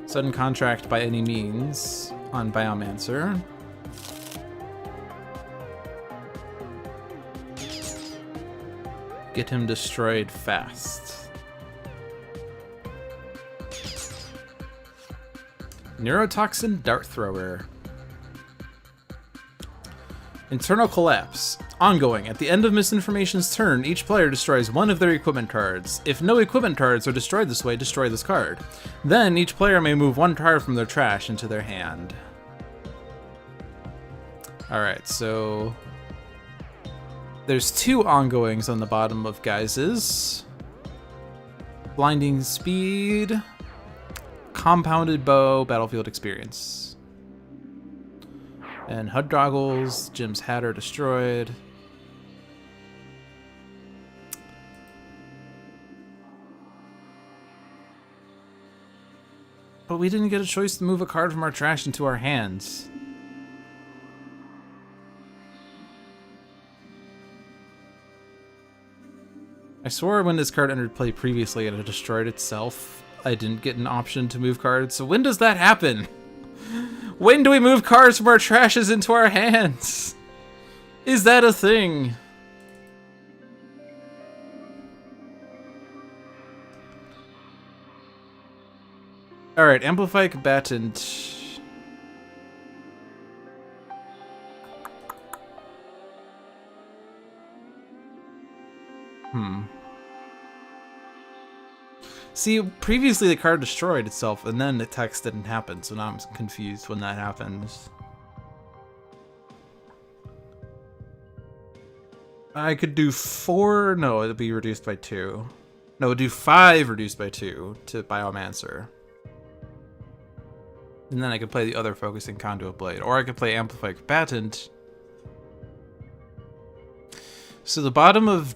Sudden Contract by any means on Biomancer. Get him destroyed fast. Neurotoxin Dart Thrower. Internal Collapse. Ongoing. At the end of Misinformation's turn, each player destroys one of their equipment cards. If no equipment cards are destroyed this way, destroy this card. Then each player may move one card from their trash into their hand. Alright, so there's 2 ongoings on the bottom of Guises. Blinding Speed, Compounded Bow, Battlefield Experience. And HUD Goggles, Jim's hat are destroyed. But we didn't get a choice to move a card from our trash into our hands. I swore when this card entered play previously and it destroyed itself, I didn't get an option to move cards. So when does that happen? When do we move cards from our trashes into our hands? Is that a thing? Alright, Amplify Combatant. See, previously the card destroyed itself, and then the text didn't happen, so now I'm confused when that happens. I could do 4... No, it'd be reduced by 2. No, it'd do 5 reduced by 2 to Biomancer. And then I could play the other Focusing Conduit Blade, or I could play Amplify Combatant. So the bottom of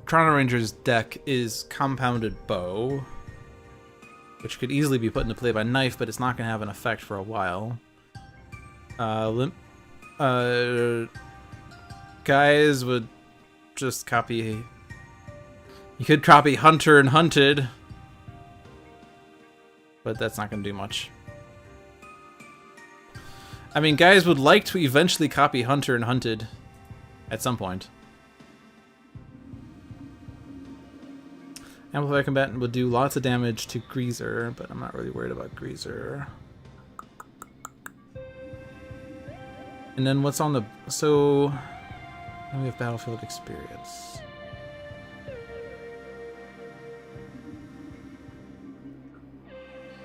Chrono-Ranger's deck is Compounded Bow, which could easily be put into play by K.N.Y.F E, but it's not going to have an effect for a while. Guise would just copy You could copy Hunter and Hunted, but that's not going to do much. I mean, guys would like to eventually copy Hunter and Hunted at some point. Amplified Combatant would do lots of damage to Greazer, but I'm not really worried about Greazer. And then what's on the... So... Then we have Battlefield Experience.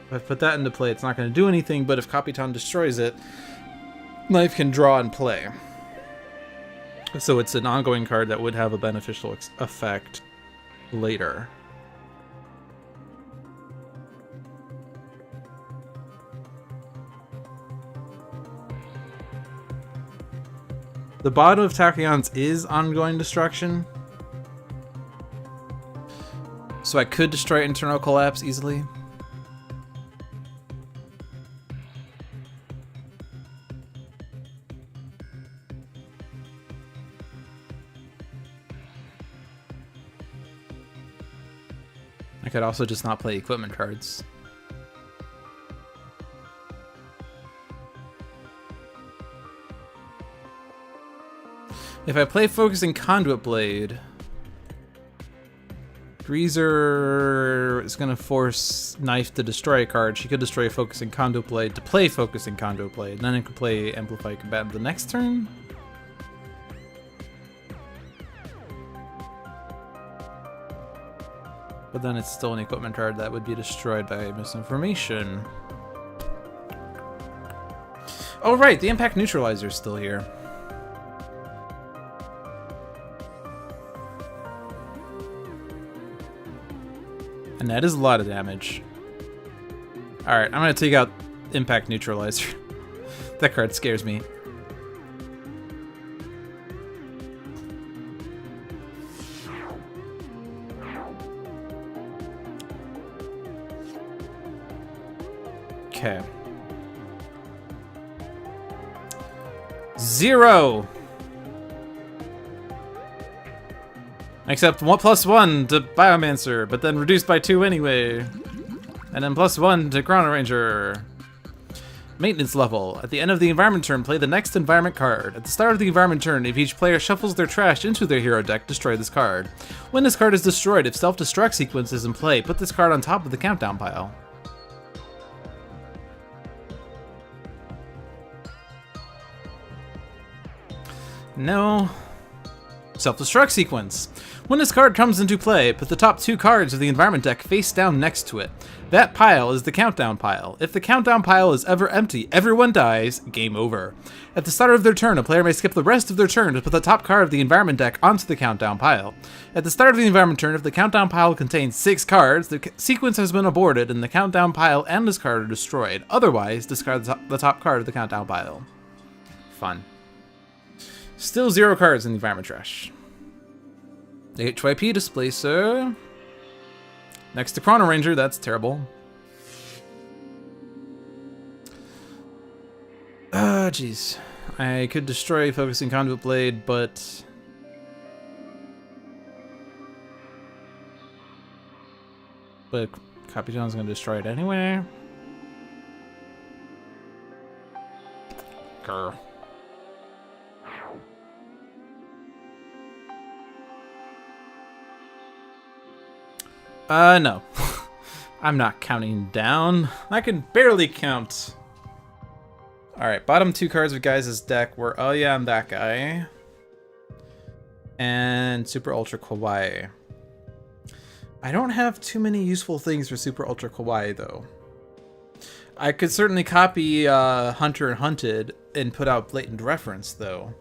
If I put that into play, it's not going to do anything, but if Capitan destroys it, K.N.Y.F.E can draw and play. So it's an ongoing card that would have a beneficial effect later. The bottom of Tachyon's is ongoing destruction. So I could destroy Internal Collapse easily. I could also just not play equipment cards. If I play Focusing Conduit Blade, Greazer is going to force K.N.Y.F to destroy a card. She could destroy Focusing Conduit Blade to play Focusing Conduit Blade. Then it could play Amplified Combatant the next turn. But then it's still an equipment card that would be destroyed by misinformation. Oh right, the Impact Neutralizer is still here. And that is a lot of damage. Alright, I'm going to take out Impact Neutralizer. That card scares me. Okay. 0! Except 1+1 to Biomancer, but then reduced by 2 anyway. And then +1 to Chrono-Ranger. Maintenance level. At the end of the environment turn, play the next environment card. At the start of the environment turn, if each player shuffles their trash into their hero deck, destroy this card. When this card is destroyed, if self-destruct sequence is in play, put this card on top of the countdown pile. No. Self-destruct sequence. When this card comes into play, put the top 2 cards of the environment deck face down next to it. That pile is the countdown pile. If the countdown pile is ever empty, everyone dies, game over. At the start of their turn, a player may skip the rest of their turn to put the top card of the environment deck onto the countdown pile. At the start of the environment turn, if the countdown pile contains 6 cards, the sequence has been aborted and the countdown pile and this card are destroyed. Otherwise, discard the top card of the countdown pile. Fun. Still 0 cards in the environment trash. H.Y.P. Displacer. Next to Chrono-Ranger, that's terrible. Ah, jeez. I could destroy Focusing Conduit Blade, but... Capitan's gonna destroy it anyway. Grr. No. I'm not counting down. I can barely count. Alright, bottom 2 cards of Guise's deck were Oh Yeah, I'm That Guy. And Super Ultra Kawaii. I don't have too many useful things for Super Ultra Kawaii, though. I could certainly copy Hunter and Hunted and put out Blatant Reference, though.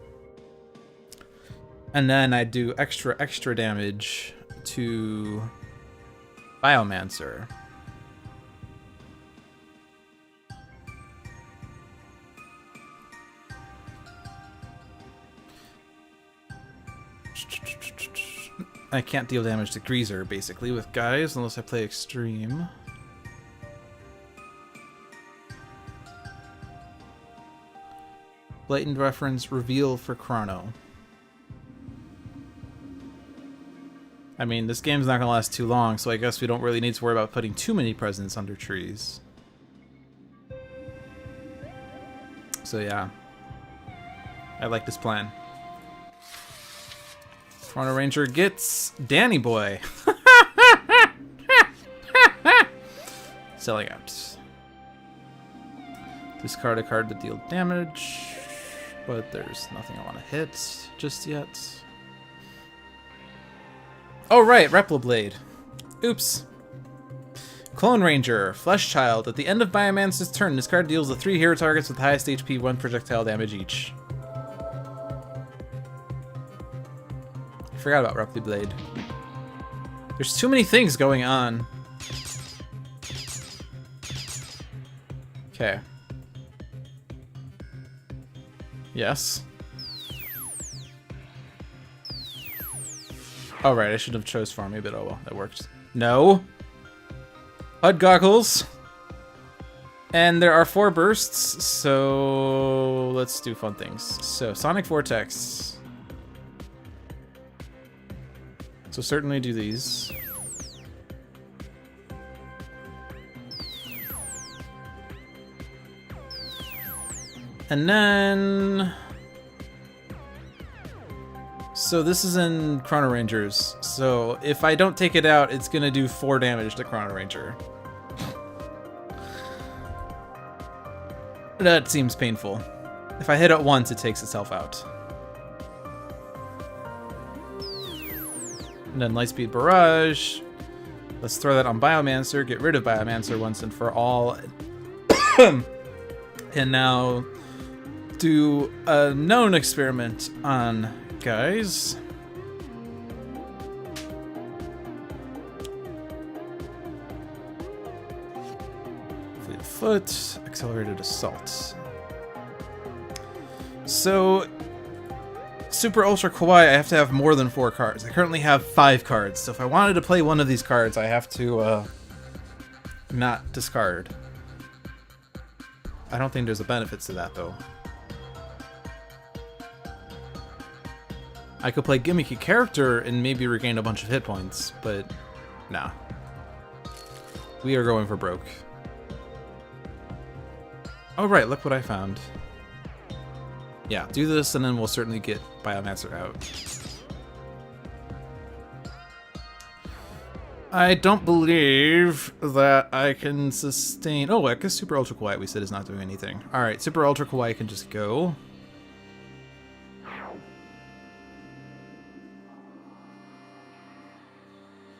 And then I'd do extra damage to Biomancer. I can't deal damage to Greazer, basically, with Guise, unless I play Xtreme. Blatant Reference, reveal for Chrono. I mean, this game's not gonna last too long, so I guess we don't really need to worry about putting too many presents under trees. So yeah. I like this plan. Chrono-Ranger gets Danny Boy. Selling out. Discard a card to deal damage, but there's nothing I want to hit just yet. Oh right, Reploblade. Oops. Clone Ranger, Flesh Child. At the end of Biomancer's turn, this card deals the 3 hero targets with the highest HP 1 projectile damage each. I forgot about Reploblade. There's too many things going on. Okay. Yes. Oh right, I should have chose for me, but oh well, that worked. No. HUD goggles. And there are 4 bursts, so let's do fun things. So Sonic Vortex. So certainly do these. And then... So this is in Chrono-Rangers. So if I don't take it out, it's gonna do 4 damage to Chrono-Ranger. That seems painful. If I hit it once, it takes itself out. And then Lightspeed Barrage. Let's throw that on Biomancer, get rid of Biomancer once and for all. And now do a known experiment on Guise. Fleet of Foot, Accelerated Assault. So, Super Ultra Kawaii, I have to have more than 4 cards. I currently have 5 cards, so if I wanted to play one of these cards, I have to not discard. I don't think there's a benefit to that, though. I could play Gimmicky Character and maybe regain a bunch of hit points, but nah. We are going for broke. Oh right, look what I found. Yeah, do this and then we'll certainly get Biomancer out. I don't believe that I can sustain... Oh, I guess Super Ultra Kawaii we said is not doing anything. Alright, Super Ultra Kawaii can just go.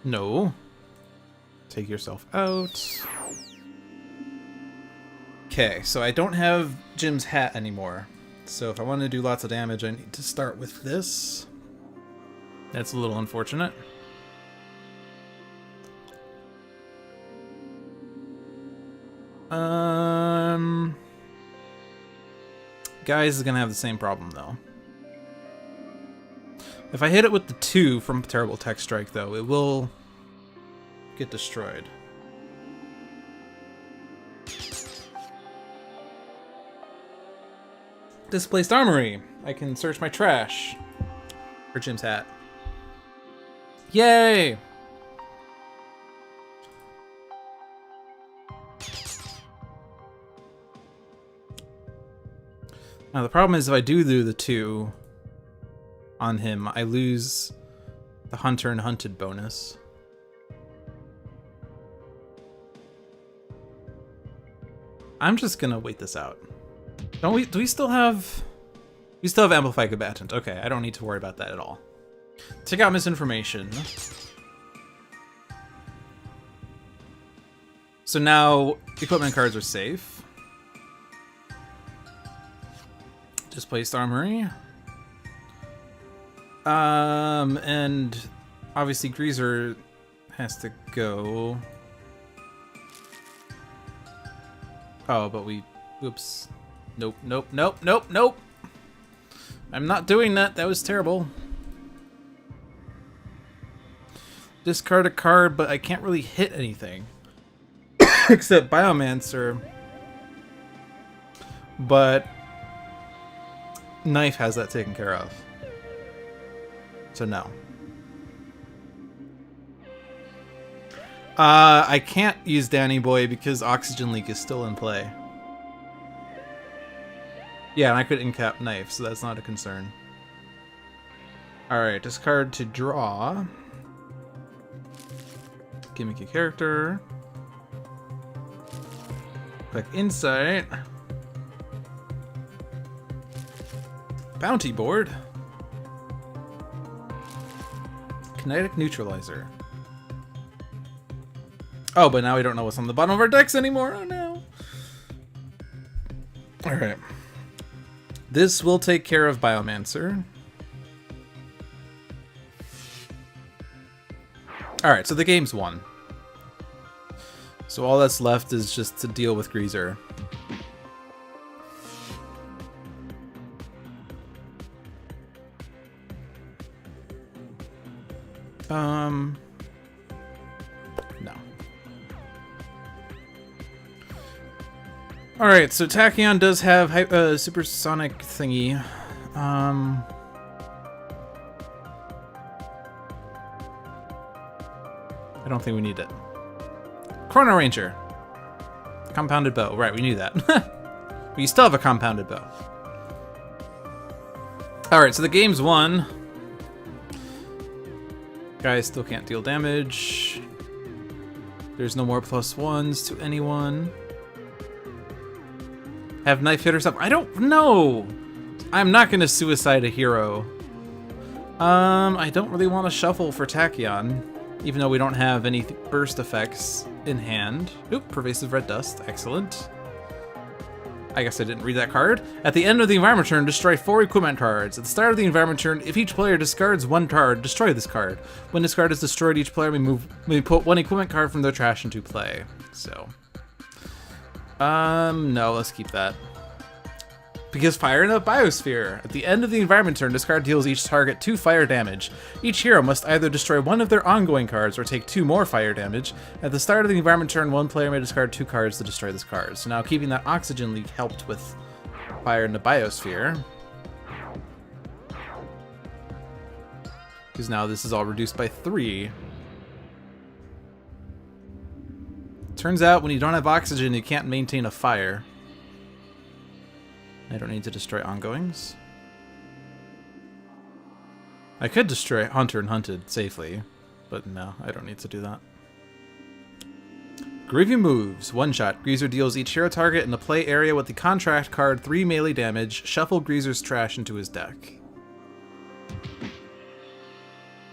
No. Take yourself out. Okay, so I don't have Jim's hat anymore. So if I want to do lots of damage, I need to start with this. That's a little unfortunate. Guise is gonna have the same problem though. If I hit it with the 2 from Terrible Tech Strike though, it will get destroyed. Displaced Armory. I can search my trash for Jim's hat. Yay! Now the problem is if I do the 2 on him, I lose the Hunter and Hunted bonus. I'm just gonna wait this out. Don't we? Do we still have? We still have Amplified Combatant. Okay, I don't need to worry about that at all. Take out Misinformation. So now equipment cards are safe. Displaced Armory. And obviously Greazer has to go. Oh, but we... Oops. Nope, nope, nope, nope, nope! I'm not doing that. That was terrible. Discard a card, but I can't really hit anything. Except Biomancer. But K.N.Y.F E has that taken care of. So no. I can't use Danny Boy because Oxygen Leak is still in play. Yeah, and I could incap K.N.Y.F E, so that's not a concern. Alright, discard to draw. Gimmicky character. Click Insight. Bounty board. Kinetic Neutralizer. Oh, but now we don't know what's on the bottom of our decks anymore. Oh no. Alright. This will take care of Biomancer. Alright, so the game's won. So all that's left is just to deal with Greazer. No. Alright, so Tachyon does have supersonic thingy. I don't think we need it. Chrono-Ranger. Compounded bow. Right, we knew that. We still have a compounded bow. Alright, so the game's won. Guys still can't deal damage. There's no more +1s to anyone. Have K.N.Y.F E hit herself? I don't know! I'm not gonna suicide a hero. I don't really want to shuffle for Tachyon, even though we don't have any burst effects in hand. Oop, pervasive red dust, excellent. I guess I didn't read that card. At the end of the environment turn, destroy 4 equipment cards. At the start of the environment turn, if each player discards 1 card, destroy this card. When this card is destroyed, each player may put 1 equipment card from their trash into play. So, no, let's keep that. Because fire in a biosphere. At the end of the environment turn, this card deals each target 2 fire damage. Each hero must either destroy 1 of their ongoing cards or take 2 more fire damage. At the start of the environment turn, 1 player may discard 2 cards to destroy this card. So now keeping that Oxygen Leak helped with fire in the biosphere. Because now this is all reduced by 3. Turns out when you don't have oxygen, you can't maintain a fire. I don't need to destroy ongoings. I could destroy Hunter and Hunted safely, but no, I don't need to do that. Grieving moves. 1-shot. Greazer deals each hero target in the play area with the contract card 3 melee damage. Shuffle Greazer's trash into his deck.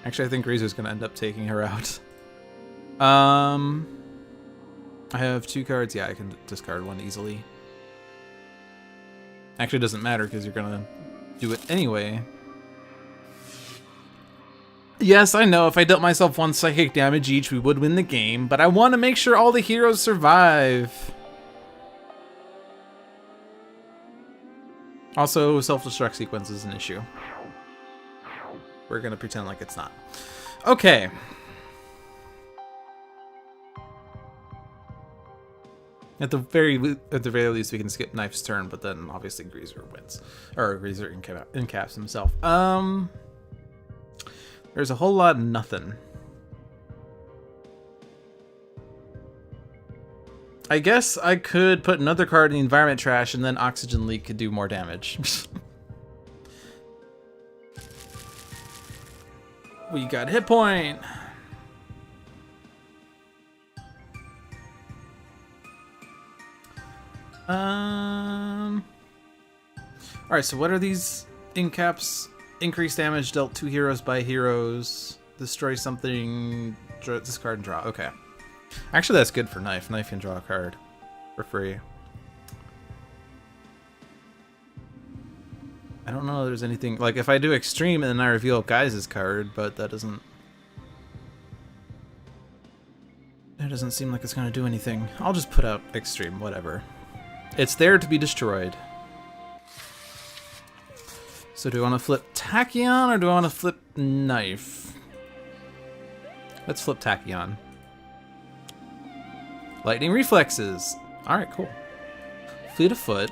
Actually, I think Greazer's going to end up taking her out. I have 2 cards. Yeah, I can discard 1 easily. Actually, it doesn't matter because you're gonna do it anyway. Yes, I know, if I dealt myself 1 psychic damage each, we would win the game, but I want to make sure all the heroes survive. Also, self-destruct sequence is an issue. We're gonna pretend like it's not. Okay. At the very least, we can skip K.N.Y.F.'s turn, but then obviously Greazer wins, or Greazer incaps himself. There's a whole lot of nothing. I guess I could put another card in the environment trash, and then Oxygen Leak could do more damage. We got hit point. Alright, so what are these incaps? Increase damage dealt 2 heroes by heroes. Destroy something, discard and draw. Okay. Actually, that's good for K.N.Y.F. K.N.Y.F can draw a card for free. I don't know if there's anything, like if I do X-Treme and then I reveal Guise's card, but that doesn't... It doesn't seem like it's going to do anything. I'll just put out X-Treme, whatever. It's there to be destroyed. So do I want to flip Tachyon or do I want to flip K.N.Y.F? Let's flip Tachyon. Lightning reflexes. Alright, cool. Fleet of foot.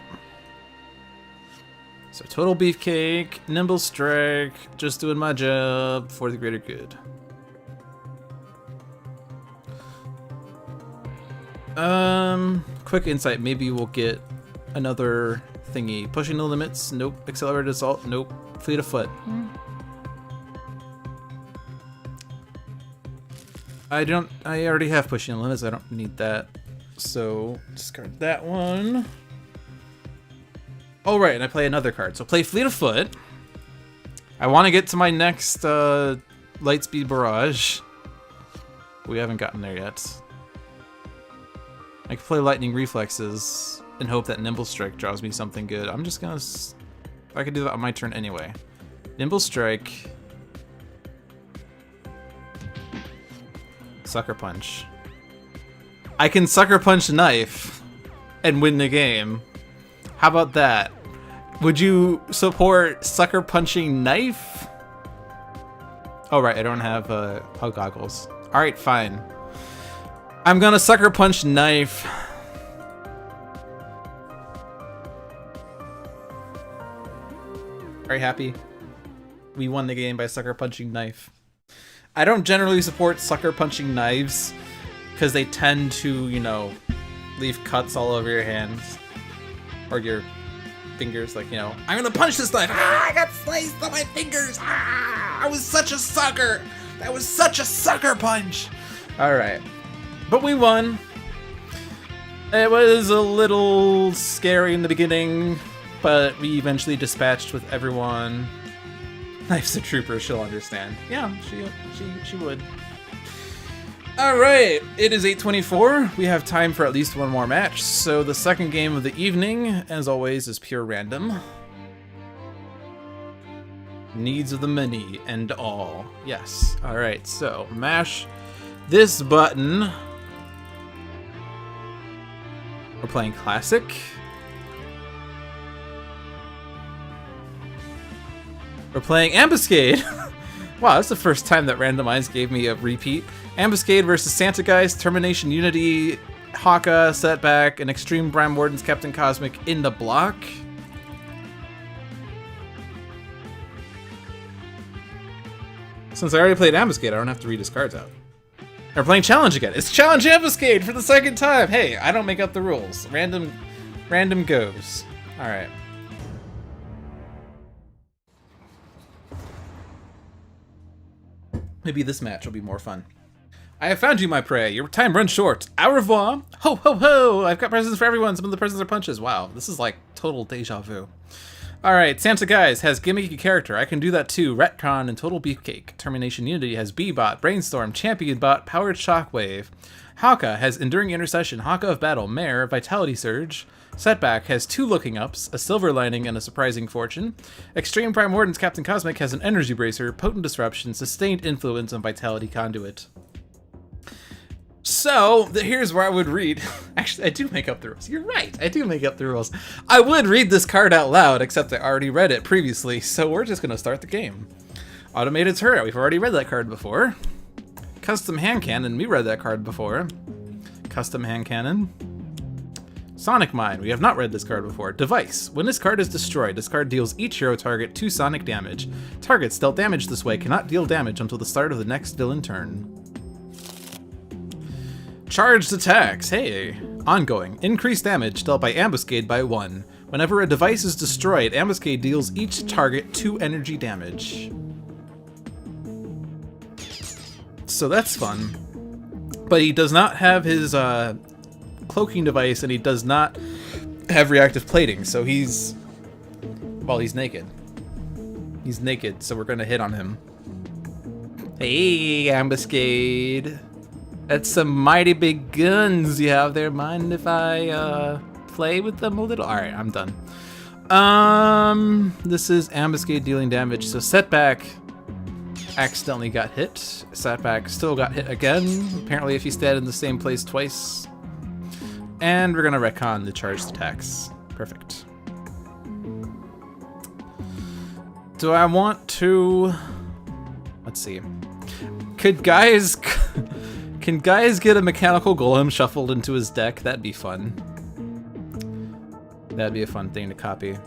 So total beefcake, nimble strike, just doing my job for the greater good. Quick insight. Maybe we'll get another thingy. Pushing the limits. Nope. Accelerated assault. Nope. Fleet of foot. I already have pushing the limits. I don't need that. So discard that one. Oh, right. And I play another card. So play Fleet of Foot. I want to get to my next Lightspeed Barrage. We haven't gotten there yet. I could play Lightning Reflexes and hope that Nimble Strike draws me something good. I'm just gonna... I could do that on my turn anyway. Nimble Strike. Sucker Punch. I can Sucker Punch Knife and win the game. How about that? Would you support Sucker Punching Knife? Oh, right. I don't have Hug Goggles. Alright, fine. I'm gonna Sucker Punch Knife. Are you happy? We won the game by Sucker Punching Knife. I don't generally support Sucker Punching Knives because they tend to, you know, leave cuts all over your hands. Or your fingers, like, you know, I'm gonna punch this knife! Ah, I got sliced on my fingers! Ah, I was such a sucker! That was such a sucker punch! Alright. But we won. It was a little scary in the beginning, but we eventually dispatched with everyone. Knife's a trooper, she'll understand. Yeah, she would. Alright, it is 8:24. We have time for at least one more match. So the second game of the evening, as always, is pure random. Needs of the many and all. Yes. Alright, so mash this button. We're playing Classic. We're playing Ambuscade. Wow, that's the first time that Randomize gave me a repeat. Ambuscade versus Santa Guise, Termi-Nation Unity, Haka, Setback, and Xtreme Prime Wardens, Captain Cosmic in the block. Since I already played Ambuscade, I don't have to read his cards out. We're playing Challenge again. It's Challenge Ambuscade for the second time. Hey, I don't make up the rules. Random goes. All right. Maybe this match will be more fun. I have found you, my prey. Your time runs short. Au revoir. Ho, ho, ho. I've got presents for everyone. Some of the presents are punches. Wow, this is like total deja vu. All right, Santa Guise has gimmicky character. I can do that too. Retcon and Total Beefcake. Termi-Nation Unity has B-Bot, Brainstorm, Champion Bot, Powered Shockwave. Haka has Enduring Intercession, Haka of Battle, Mare, Vitality Surge. Setback has 2 Looking Ups, a Silver Lining, and a Surprising Fortune. Extreme Prime Wardens Captain Cosmic has an Energy Bracer, Potent Disruption, Sustained Influence, and Vitality Conduit. So, here's where I would read. Actually, I do make up the rules. You're right, I do make up the rules. I would read this card out loud, except I already read it previously, so we're just going to start the game. Automated Turret, we've already read that card before. Custom Hand Cannon, we read that card before. Custom Hand Cannon. Sonic Mine, we have not read this card before. Device, when this card is destroyed, this card deals each hero target 2 sonic damage. Targets dealt damage this way cannot deal damage until the start of the next villain turn. Charged attacks, hey. Ongoing, increased damage dealt by Ambuscade by 1. Whenever a device is destroyed, Ambuscade deals each target 2 energy damage. So that's fun. But he does not have his cloaking device, and he does not have reactive plating, so he's... well, he's naked. He's naked, so we're gonna hit on him. Hey, Ambuscade. That's some mighty big guns you have there. Mind if I play with them a little? Alright, I'm done. This is Ambuscade dealing damage, so Setback accidentally got hit. Setback still got hit again. Apparently if he stayed in the same place twice. And we're gonna retcon the charged attacks. Perfect. Do I want to... let's see. Can Guise get a mechanical golem shuffled into his deck? That'd be fun. That'd be a fun thing to copy.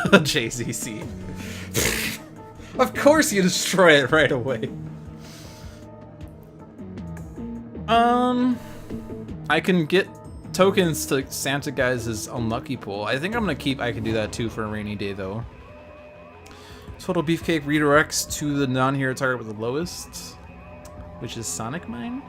JZC. Of course you destroy it right away. I can get tokens to Santa Guise's unlucky pool. I think I'm gonna keep. I can do that too for a rainy day though. Total Beefcake redirects to the non-hero target with the lowest, which is Sonic Mine.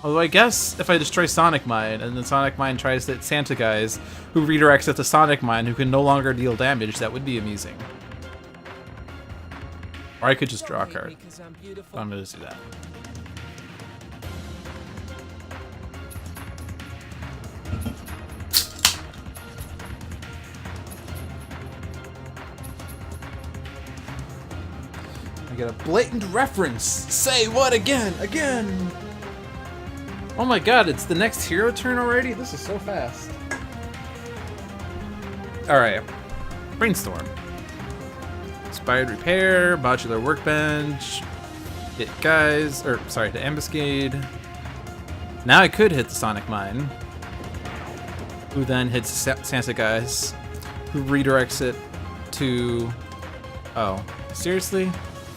Although I guess if I destroy Sonic Mine and then Sonic Mine tries to hit Santa Guise, who redirects it to Sonic Mine, who can no longer deal damage, that would be amusing. Or I could just draw a card. I'm gonna do that. I get a blatant reference. Say what again? Again! Oh my god, it's the next hero turn already? This is so fast. Alright. Brainstorm. Inspired Repair, Modular Workbench, hit Guise, or sorry, the Ambuscade. Now I could hit the Sonic Mine, who then hits Santa Guise, who redirects it to... Oh, seriously?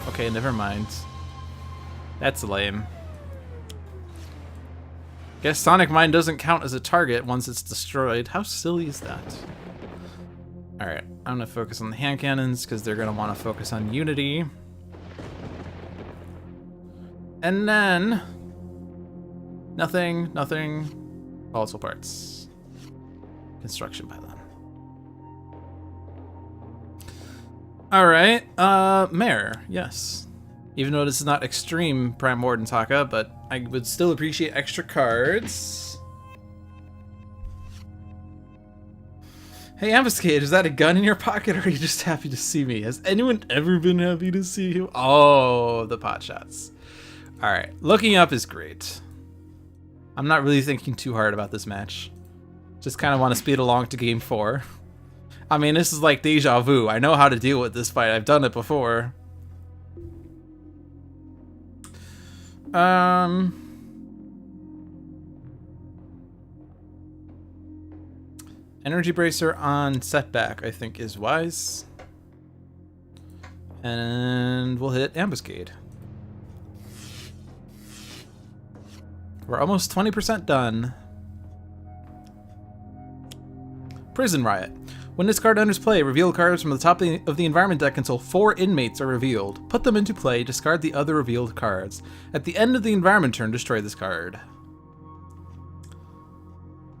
Okay, never mind. That's lame. Guess Sonic Mine doesn't count as a target once it's destroyed. How silly is that? Alright, I'm gonna focus on the hand cannons because they're gonna want to focus on Unity. And then... Nothing. Volatile parts. Construction pylon. Alright, Mare, yes. Even though this is not Xtreme Prime Wardens Haka, but I would still appreciate extra cards. Hey Ambuscade, is that a gun in your pocket or are you just happy to see me? Has anyone ever been happy to see you? Oh, the pot shots. Alright, looking up is great. I'm not really thinking too hard about this match. Just kind of want to speed along to game 4. I mean, this is like deja vu. I know how to deal with this fight. I've done it before. Energy Bracer on Setback, I think, is wise. And we'll hit Ambuscade. We're almost 20% done. Prison Riot. When this card enters play, reveal cards from the top of the environment deck until 4 inmates are revealed. Put them into play, discard the other revealed cards. At the end of the environment turn, destroy this card.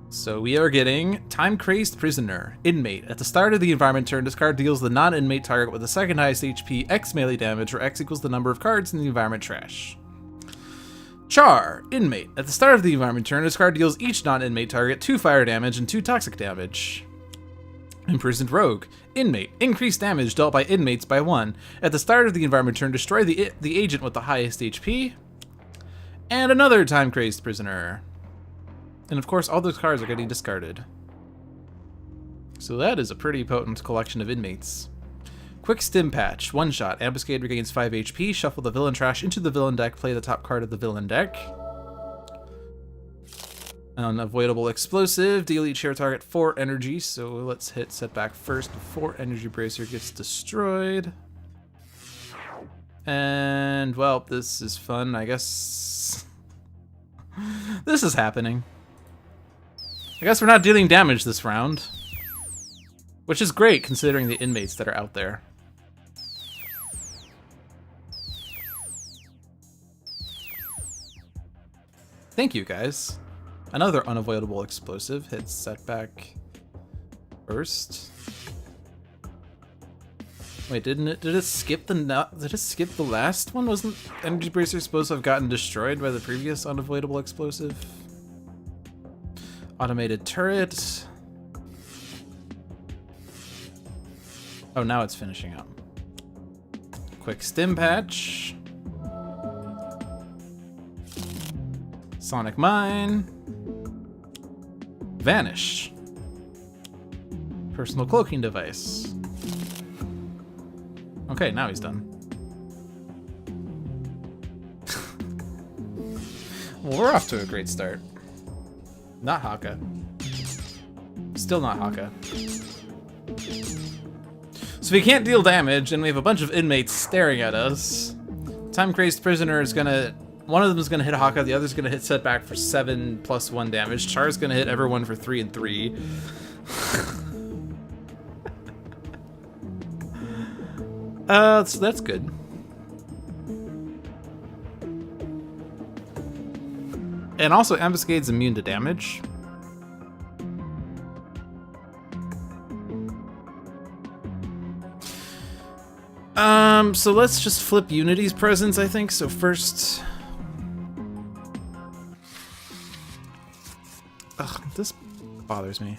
So we are getting Time-Crazed Prisoner, Inmate. At the start of the environment turn, this card deals the non-inmate target with the second highest HP, X melee damage, where X equals the number of cards in the environment trash. Char, Inmate. At the start of the environment turn, this card deals each non-inmate target 2 fire damage and 2 toxic damage. Imprisoned Rogue, Inmate. Increased damage dealt by inmates by 1. At the start of the environment turn, destroy the agent with the highest HP. And another Time-Crazed Prisoner. And of course, all those cards are getting discarded. So that is a pretty potent collection of inmates. Quick Stim Patch, 1 shot. Ambuscade regains 5 HP, shuffle the villain trash into the villain deck, play the top card of the villain deck. Unavoidable Explosive, deal each hero target 4 energy, so let's hit Setback first before Energy Bracer gets destroyed. And, well, this is fun, I guess. This is happening. I guess we're not dealing damage this round. Which is great, considering the inmates that are out there. Thank you, guys. Another Unavoidable Explosive hits Setback first. Wait, did it skip the last one? Wasn't Energy Bracer supposed to have gotten destroyed by the previous Unavoidable Explosive? Automated Turret. Oh, now it's finishing up. Quick Stim Patch. Sonic Mine. Vanish. Personal Cloaking Device. Okay, now he's done. Well, we're off to a great start. Not Haka. Still not Haka. So we can't deal damage, and we have a bunch of inmates staring at us. Time-Crazed Prisoner is gonna one of them is going to hit Haka, the other's going to hit Setback for 7 plus 1 damage. Char's going to hit everyone for 3 and 3. So that's good. And also, Ambuscade's immune to damage. So let's just flip Unity's presence, I think. So first... Ugh, this bothers me.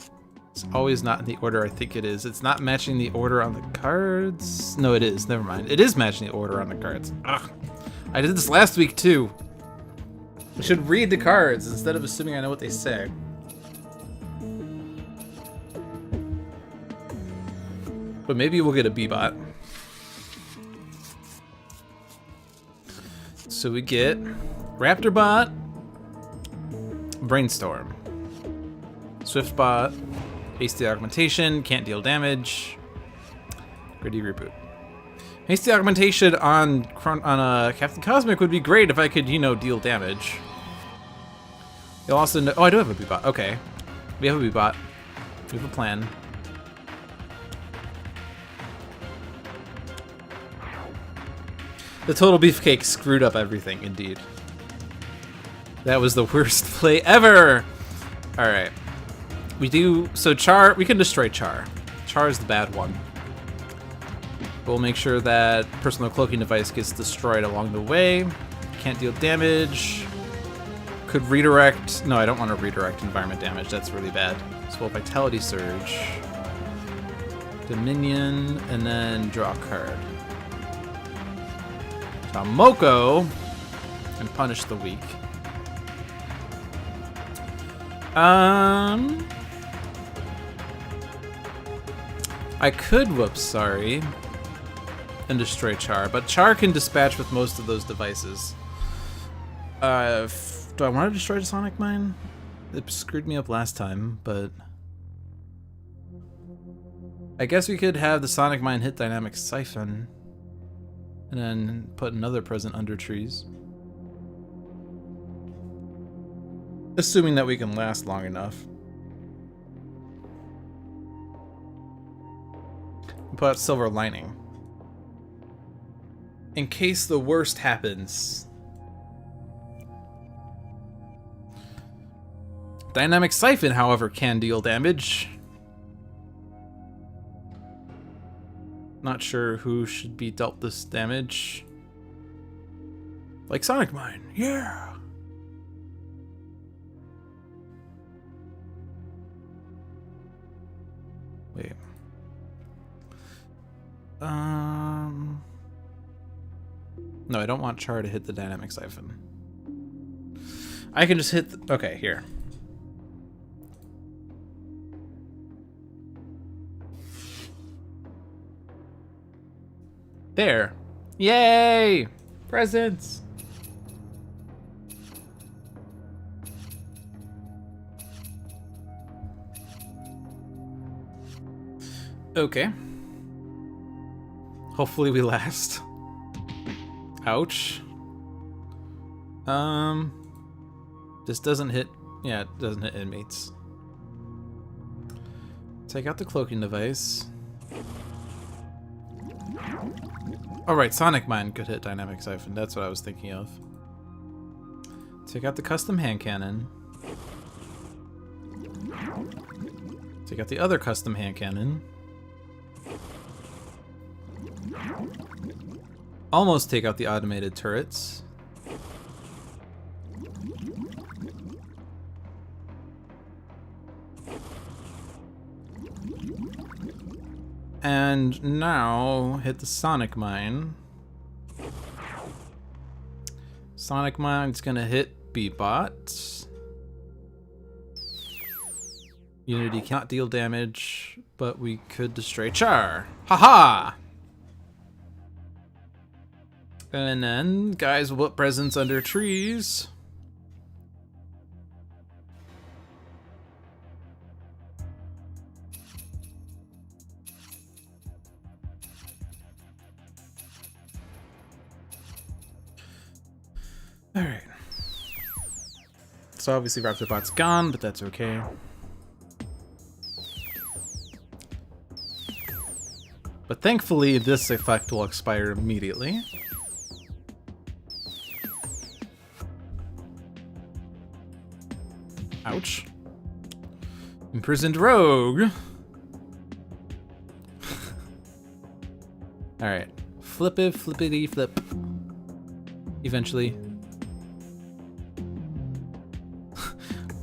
It's always not in the order I think it is. It's not matching the order on the cards. No, it is. Never mind. It is matching the order on the cards. Ugh. I did this last week, too. I should read the cards instead of assuming I know what they say. But maybe we'll get a B-bot. So we get Raptor Bot, Brainstorm, Swift Bot, Hasty Augmentation, can't deal damage, Gritty Reboot. Hasty Augmentation on Captain Cosmic would be great if I could, you know, deal damage. You'll also know. Oh, I do have a B-bot. Okay, we have a B-bot. We have a plan. The total beefcake screwed up everything, indeed. That was the worst play ever! Alright. We do... So Char... We can destroy Char. Char is the bad one. We'll make sure that personal cloaking device gets destroyed along the way. Can't deal damage. Could redirect... No, I don't want to redirect environment damage. That's really bad. So we'll Vitality Surge. Dominion, and then draw a card. Moko and punish the weak. I could whoops, sorry, and destroy Char, but Char can dispatch with most of those devices. Do I want to destroy the Sonic Mine? It screwed me up last time, but I guess we could have the Sonic Mine hit Dynamic Siphon. And then put another present under trees. Assuming that we can last long enough. Put out Silver Lining. In case the worst happens. Dynamic Siphon, however, can deal damage. Not sure who should be dealt this damage. Like Sonic Mine, yeah! Wait. No, I don't want Char to hit the Dynamic Siphon. I can just hit the... Okay, here. There. Yay! Presents! Okay. Hopefully we last. Ouch. This doesn't hit... Yeah, it doesn't hit inmates. Take out the cloaking device. Alright, Sonic Mine could hit Dynamic Siphon. That's what I was thinking of. Take out the custom hand cannon. Take out the other custom hand cannon. Almost take out the automated turrets. And now hit the Sonic Mine. Sonic Mine's gonna hit B-Bot. Unity cannot deal damage, but we could destroy Char. Haha! And then guys will put presents under trees. Alright. So obviously Raptorbot's gone, but that's okay. But thankfully this effect will expire immediately. Ouch. Imprisoned rogue. Alright. Flippity flip. Eventually.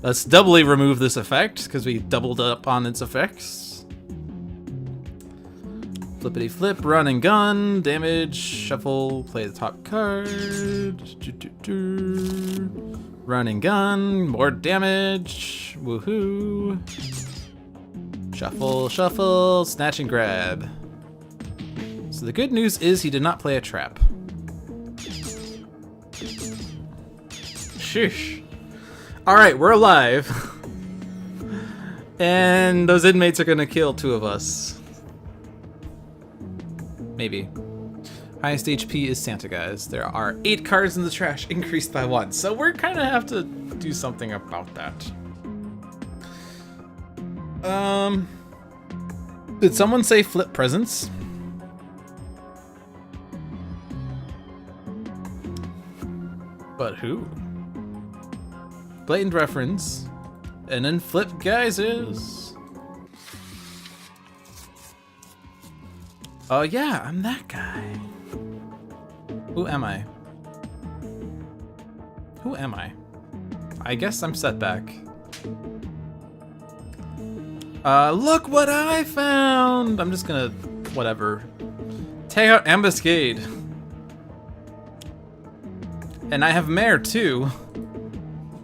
Let's doubly remove this effect, because we doubled up on its effects. Flippity flip, run and gun, damage, shuffle, play the top card. Run and gun, more damage, woohoo. Shuffle, shuffle, snatch and grab. So the good news is he did not play a trap. Sheesh. Alright, we're alive. And those inmates are gonna kill 2 of us. Maybe. Highest HP is Santa, guys. There are 8 cards in the trash, increased by 1. So we're kinda have to do something about that. Did someone say flip presents? But who? Blatant reference, and then flip Guises. Oh yeah, I'm that guy. Who am I? Who am I? I guess I'm Setback. Look what I found! I'm just gonna, whatever. Take out Ambuscade. And I have Mare too.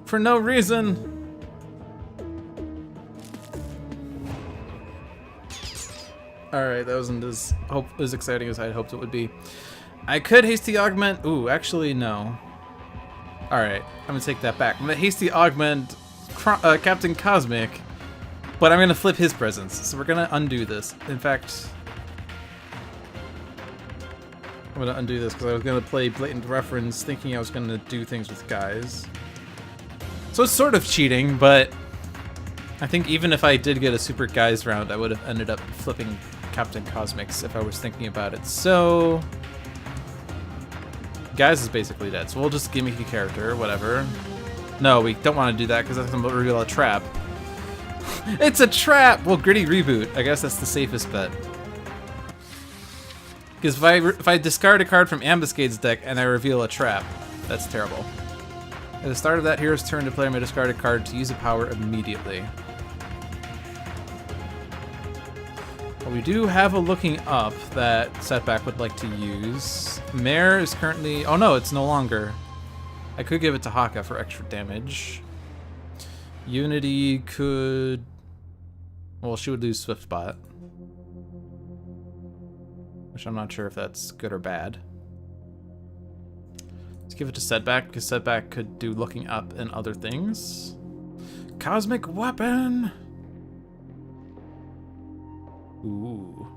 For no reason. Alright, that wasn't as exciting as I had hoped it would be. I could hasty augment. Ooh, actually no. Alright, I'm gonna take that back. I'm gonna hasty augment Captain Cosmic, but I'm gonna flip his presence. So we're gonna undo this. In fact, I'm gonna undo this because I was gonna play Blatant Reference thinking I was gonna do things with Guise. So it's sort of cheating, but I think even if I did get a super Guise round, I would have ended up flipping Captain Cosmics if I was thinking about it. So Guise is basically dead, so we'll just gimmick a character, whatever. No, we don't want to do that because that's gonna reveal a trap. It's a trap! Well, Gritty Reboot. I guess that's the safest bet. Because if I discard a card from Ambuscade's deck and I reveal a trap, that's terrible. At the start of that hero's turn, the player may discard a card to use a power immediately. Well, we do have a looking up that Setback would like to use. Mare is currently... Oh no, it's no longer. I could give it to Haka for extra damage. Unity could... Well, she would lose Swift Bot. Which I'm not sure if that's good or bad. Let's give it to Setback, because Setback could do looking up and other things. Cosmic Weapon! Ooh.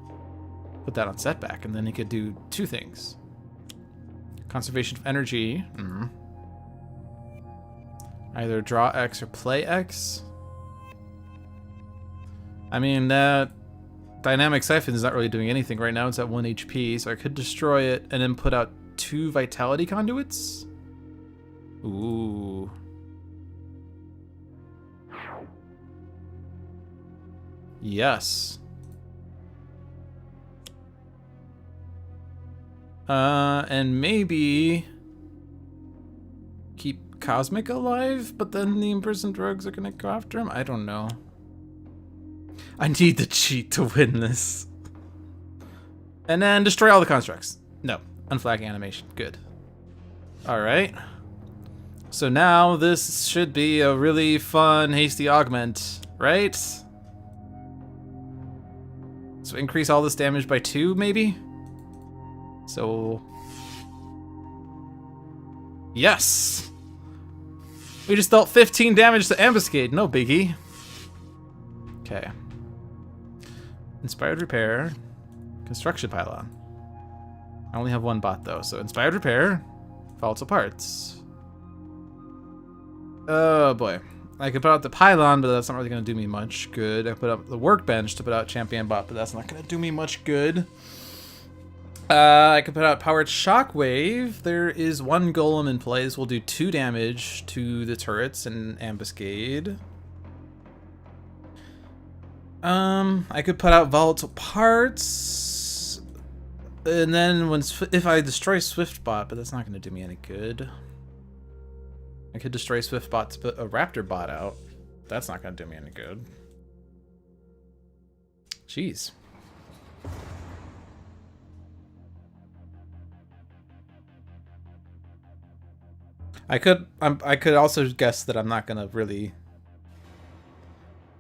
Put that on Setback, and then he could do 2 things. Conservation of Energy. Either draw X or play X. I mean, that Dynamic Siphon is not really doing anything right now. It's at 1 HP, so I could destroy it and then put out 2 Vitality Conduits? Ooh. Yes. And maybe keep Cosmic alive, but then the imprisoned rogues are gonna go after him? I don't know. I need the cheat to win this. And then destroy all the constructs. No. Unflag animation. Good. Alright. So now this should be a really fun hasty augment, right? So increase all this damage by 2, maybe? So... Yes! We just dealt 15 damage to Ambuscade. No biggie. Okay. Inspired Repair. Construction Pylon. I only have 1 bot though, so Inspired Repair, Volatile Parts. Oh boy. I could put out the pylon, but that's not really going to do me much good. I put up the workbench to put out champion bot, but that's not going to do me much good. I could put out powered shockwave. There is one golem in play. This will do 2 damage to the turrets and ambuscade. I could put out volatile parts, and then if I destroy Swiftbot, but that's not going to do me any good. I could destroy Swiftbot to put a Raptor bot out. That's not going to do me any good. Jeez. I could also guess that I'm not going to really...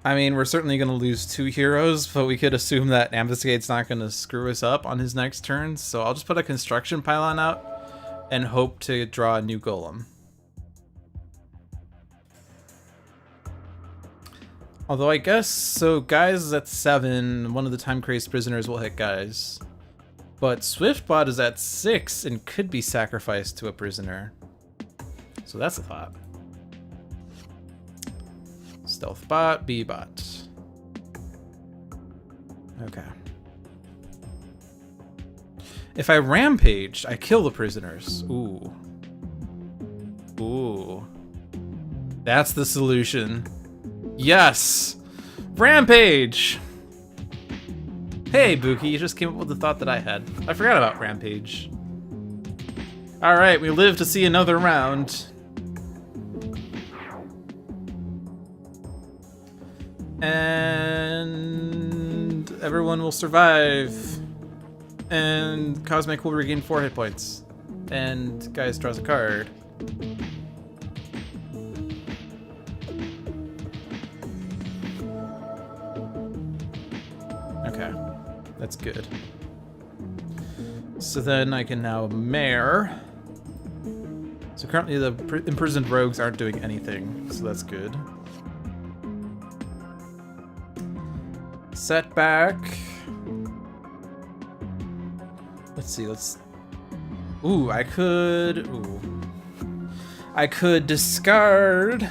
I mean, we're certainly going to lose 2 heroes, but we could assume that Ambuscade's not going to screw us up on his next turn. So I'll just put a construction pylon out and hope to draw a new golem. Although I guess, so Guise is at 7, one of the time-crazed prisoners will hit Guise. But Swiftbot is at 6 and could be sacrificed to a prisoner. So that's a thought. Stealth bot, B bot. Okay. If I rampage, I kill the prisoners. Ooh. Ooh. That's the solution. Yes! Rampage! Hey, Buki, you just came up with the thought that I had. I forgot about Rampage. Alright, we live to see another round. And everyone will survive. And Cosmic will regain 4 hit points. And Guise draws a card. Okay, that's good. So then I can now mare. So currently the imprisoned rogues aren't doing anything, so that's good. Setback. Let's see, ooh, I could discard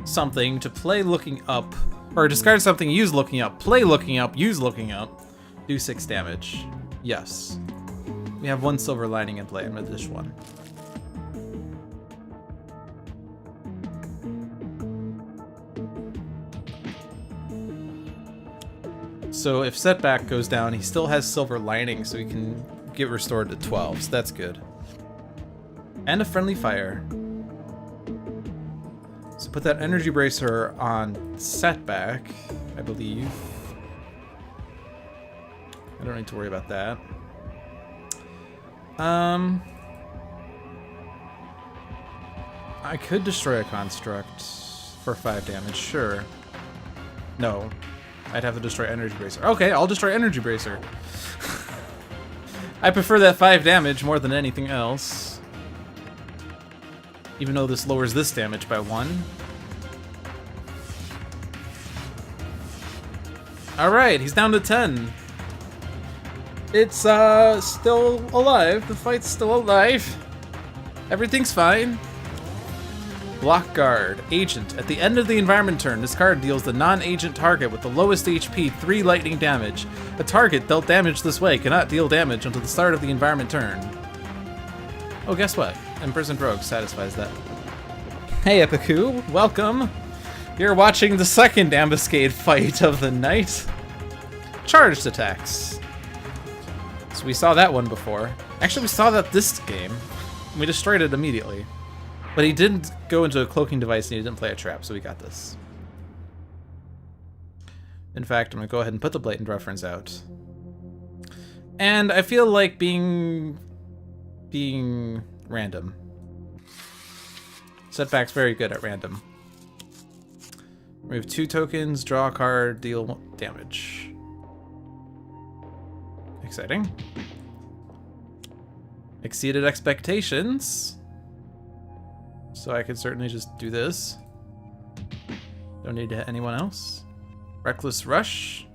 something to play looking up. Or discard something, use looking up, play looking up, use looking up, do 6 damage. Yes. We have 1 silver lining in play. I'm gonna dish 1. So if Setback goes down, he still has silver lining, so he can get restored to 12, so that's good. And a friendly fire. So put that energy bracer on Setback, I believe. I don't need to worry about that. I could destroy a construct for 5 damage, sure. No, I'd have to destroy energy bracer. Okay, I'll destroy energy bracer. I prefer that 5 damage more than anything else. Even though this lowers this damage by 1. Alright, he's down to 10. It's still alive. The fight's still alive. Everything's fine. Block guard. Agent. At the end of the environment turn, this card deals the non-agent target with the lowest HP 3 lightning damage. A target dealt damage this way cannot deal damage until the start of the environment turn. Oh, guess what? Imprisoned Rogue satisfies that. Hey, Epiku. Welcome. You're watching the second Ambuscade fight of the night. Charged attacks. So we saw that one before. Actually, we saw that this game. We destroyed it immediately. But he didn't go into a cloaking device and he didn't play a trap, so we got this. In fact, I'm going to go ahead and put the blatant reference out. And I feel like being random. Setback's very good at random. Remove 2 tokens, draw a card, deal damage. Exciting. Exceeded expectations. So I could certainly just do this. Don't need to hit anyone else. Reckless Rush.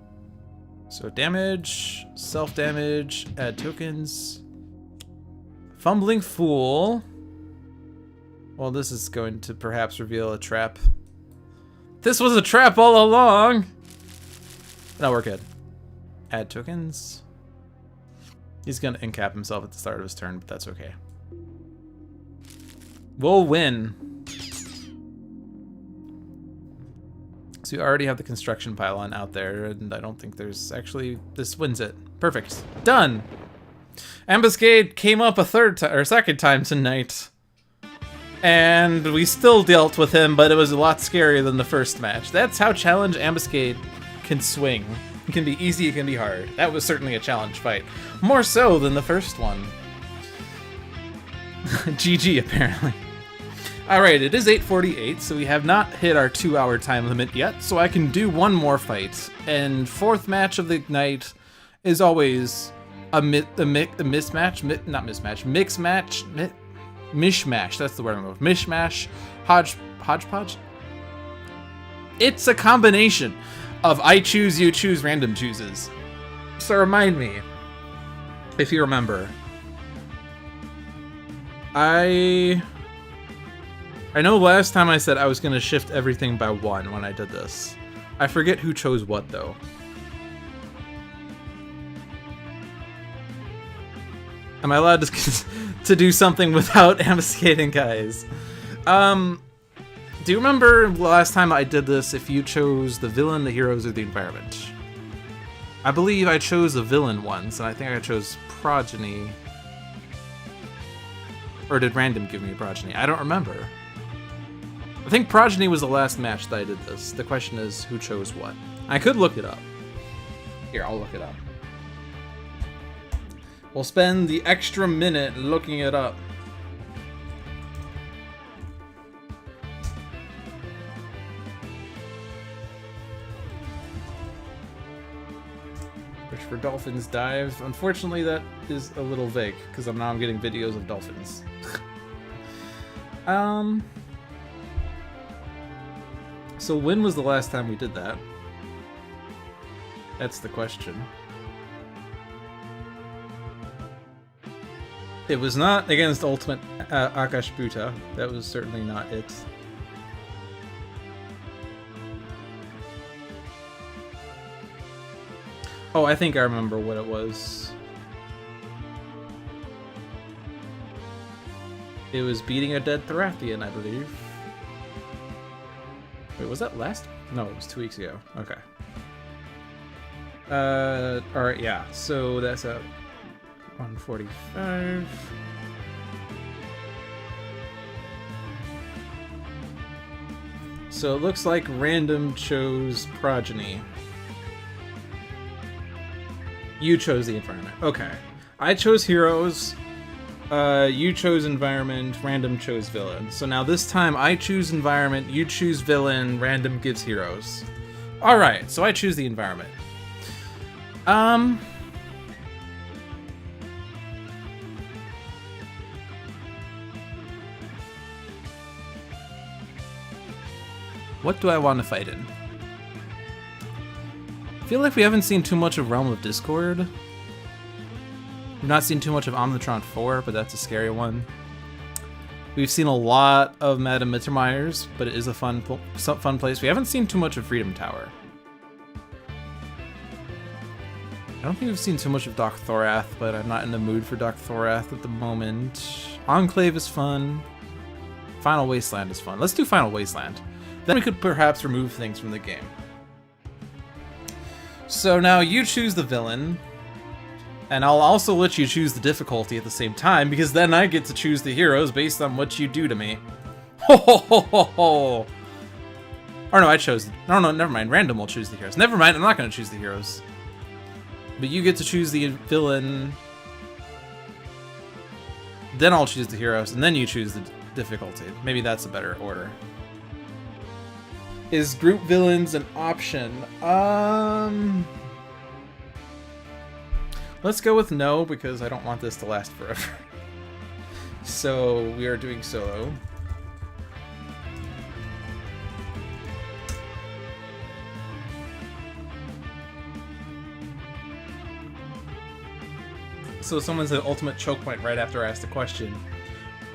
So damage, self-damage, add tokens. Fumbling Fool. Well, this is going to perhaps reveal a trap. This was a trap all along! No, we're good. Add tokens. He's gonna incap himself at the start of his turn, but that's okay. We'll win. So we already have the construction pylon out there, and I don't think there's actually... This wins it. Perfect. Done! Ambuscade came up a second time tonight. And we still dealt with him, but it was a lot scarier than the first match. That's how challenge Ambuscade can swing. It can be easy, it can be hard. That was certainly a challenge fight. More so than the first one. GG, apparently. Alright, it is 8:48, so we have not hit our 2-hour time limit yet, so I can do one more fight. And fourth match of the night is always a mismatch, mishmash, that's the word I'm going with. Mishmash, hodgepodge? It's a combination of I choose, you choose, random chooses. So remind me, if you remember. I know last time I said I was going to shift everything by 1 when I did this. I forget who chose what, though. Am I allowed to do something without ambuscading, guys? Do you remember last time I did this, if you chose the villain, the heroes, or the environment? I believe I chose the villain once, and I think I chose Progeny. Or did random give me Progeny? I don't remember. I think Progeny was the last match that I did this. The question is, who chose what? I could look it up. Here, I'll look it up. We'll spend the extra minute looking it up. Which for Dolphins dive. Unfortunately, that is a little vague, because now I'm getting videos of dolphins. So when was the last time we did that? That's the question. It was not against Ultimate Akashbuta. That was certainly not it. Oh, I think I remember what it was. It was beating a dead Thorathian, I believe. Wait, was that last? No, it was 2 weeks ago. Okay. Alright, yeah. So that's a 145. So it looks like random chose Progeny. You chose the environment. Okay. I chose heroes. You chose environment. Random chose villain. So now this time I choose environment. You choose villain. Random gives heroes. All right. So I choose the environment. What do I want to fight in? I feel like we haven't seen too much of Realm of Discord. We've not seen too much of Omnitron 4, but that's a scary one. We've seen a lot of Madame Mittermeyer's, but it is a fun place. We haven't seen too much of Freedom Tower. I don't think we've seen too much of Doc Thorath, but I'm not in the mood for Doc Thorath at the moment. Enclave is fun. Final Wasteland is fun. Let's do Final Wasteland. Then we could perhaps remove things from the game. So now you choose the villain, and I'll also let you choose the difficulty at the same time, because then I get to choose the heroes based on what you do to me. Ho ho ho ho ho! Or no, I chose... No, never mind. Random will choose the heroes. Never mind, I'm not going to choose the heroes. But you get to choose the villain. Then I'll choose the heroes, and then you choose the difficulty. Maybe that's a better order. Is group villains an option? Let's go with no, because I don't want this to last forever. So we are doing solo. So someone said ultimate choke point right after I asked the question.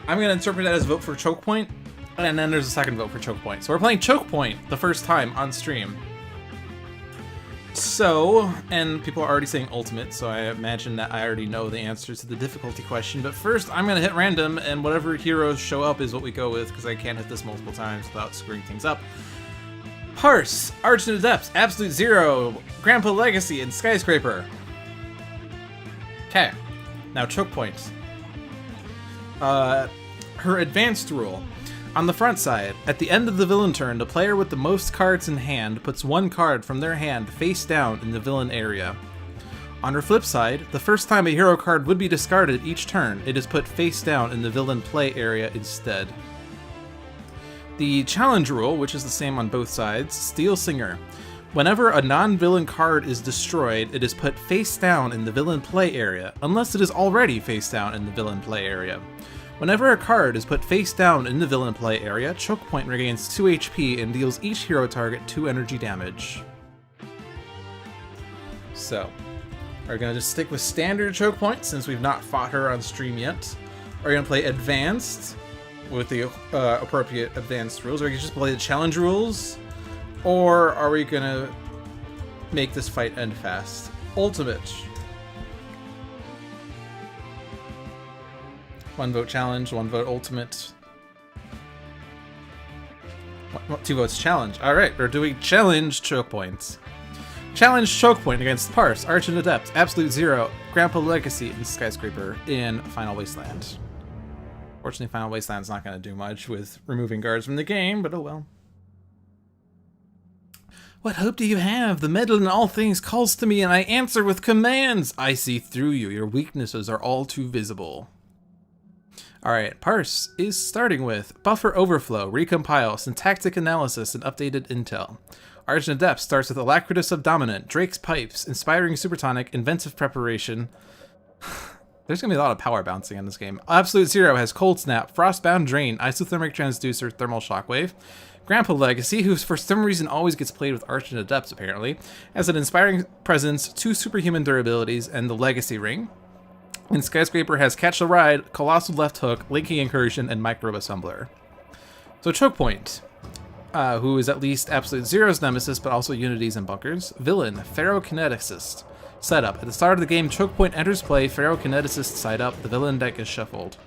I'm going to interpret that as vote for Chokepoint, and then there's a second vote for Chokepoint. So we're playing Chokepoint the first time on stream. So, and people are already saying ultimate, so I imagine that I already know the answers to the difficulty question. But first, I'm going to hit random, and whatever heroes show up is what we go with, because I can't hit this multiple times without screwing things up. Parse, Argent Adept, Absolute Zero, Grandpa Legacy, and Skyscraper. Okay, now Chokepoint. Her advanced rule. On the front side, at the end of the villain turn, the player with the most cards in hand puts one card from their hand face down in the villain area. On her flip side, the first time a hero card would be discarded each turn, it is put face down in the villain play area instead. The challenge rule, which is the same on both sides, Steel Singer. Whenever a non-villain card is destroyed, it is put face down in the villain play area, unless it is already face down in the villain play area. Whenever a card is put face down in the villain play area, Chokepoint regains 2 HP and deals each hero target 2 energy damage. So, we're going to just stick with standard Chokepoint since we've not fought her on stream yet. We're going to play advanced with the appropriate advanced rules. Or we can just play the challenge rules. Or are we going to make this fight end fast? Ultimate. 1 vote challenge, 1 vote ultimate. 2 votes challenge. Alright, we're doing challenge Chokepoints. Challenge Chokepoint against Parse, Argent Adept, Absolute Zero, Grandpa Legacy, and Skyscraper in Final Wasteland. Fortunately, Final Wasteland's not going to do much with removing guards from the game, but oh well. What hope do you have? The meddle in all things calls to me, and I answer with commands. I see through you. Your weaknesses are all too visible. Alright, Parse is starting with Buffer Overflow, Recompile, Syntactic Analysis, and Updated Intel. Argent Adept starts with Alacritus of Dominant, Drake's Pipes, Inspiring Supertonic, Inventive Preparation. There's going to be a lot of power bouncing in this game. Absolute Zero has Cold Snap, Frostbound Drain, Isothermic Transducer, Thermal Shockwave. Grandpa Legacy, who for some reason always gets played with Argent Adepts apparently, has an Inspiring Presence, 2 Superhuman Durabilities, and the Legacy Ring. And Skyscraper has Catch the Ride, Colossal Left Hook, Linking Incursion, and Microbe Assembler. So Chokepoint, who is at least Absolute Zero's nemesis, but also Unity's and Bunkers. Villain, Ferrokineticist. Setup. At the start of the game, Chokepoint enters play, Ferrokineticist side up, the villain deck is shuffled.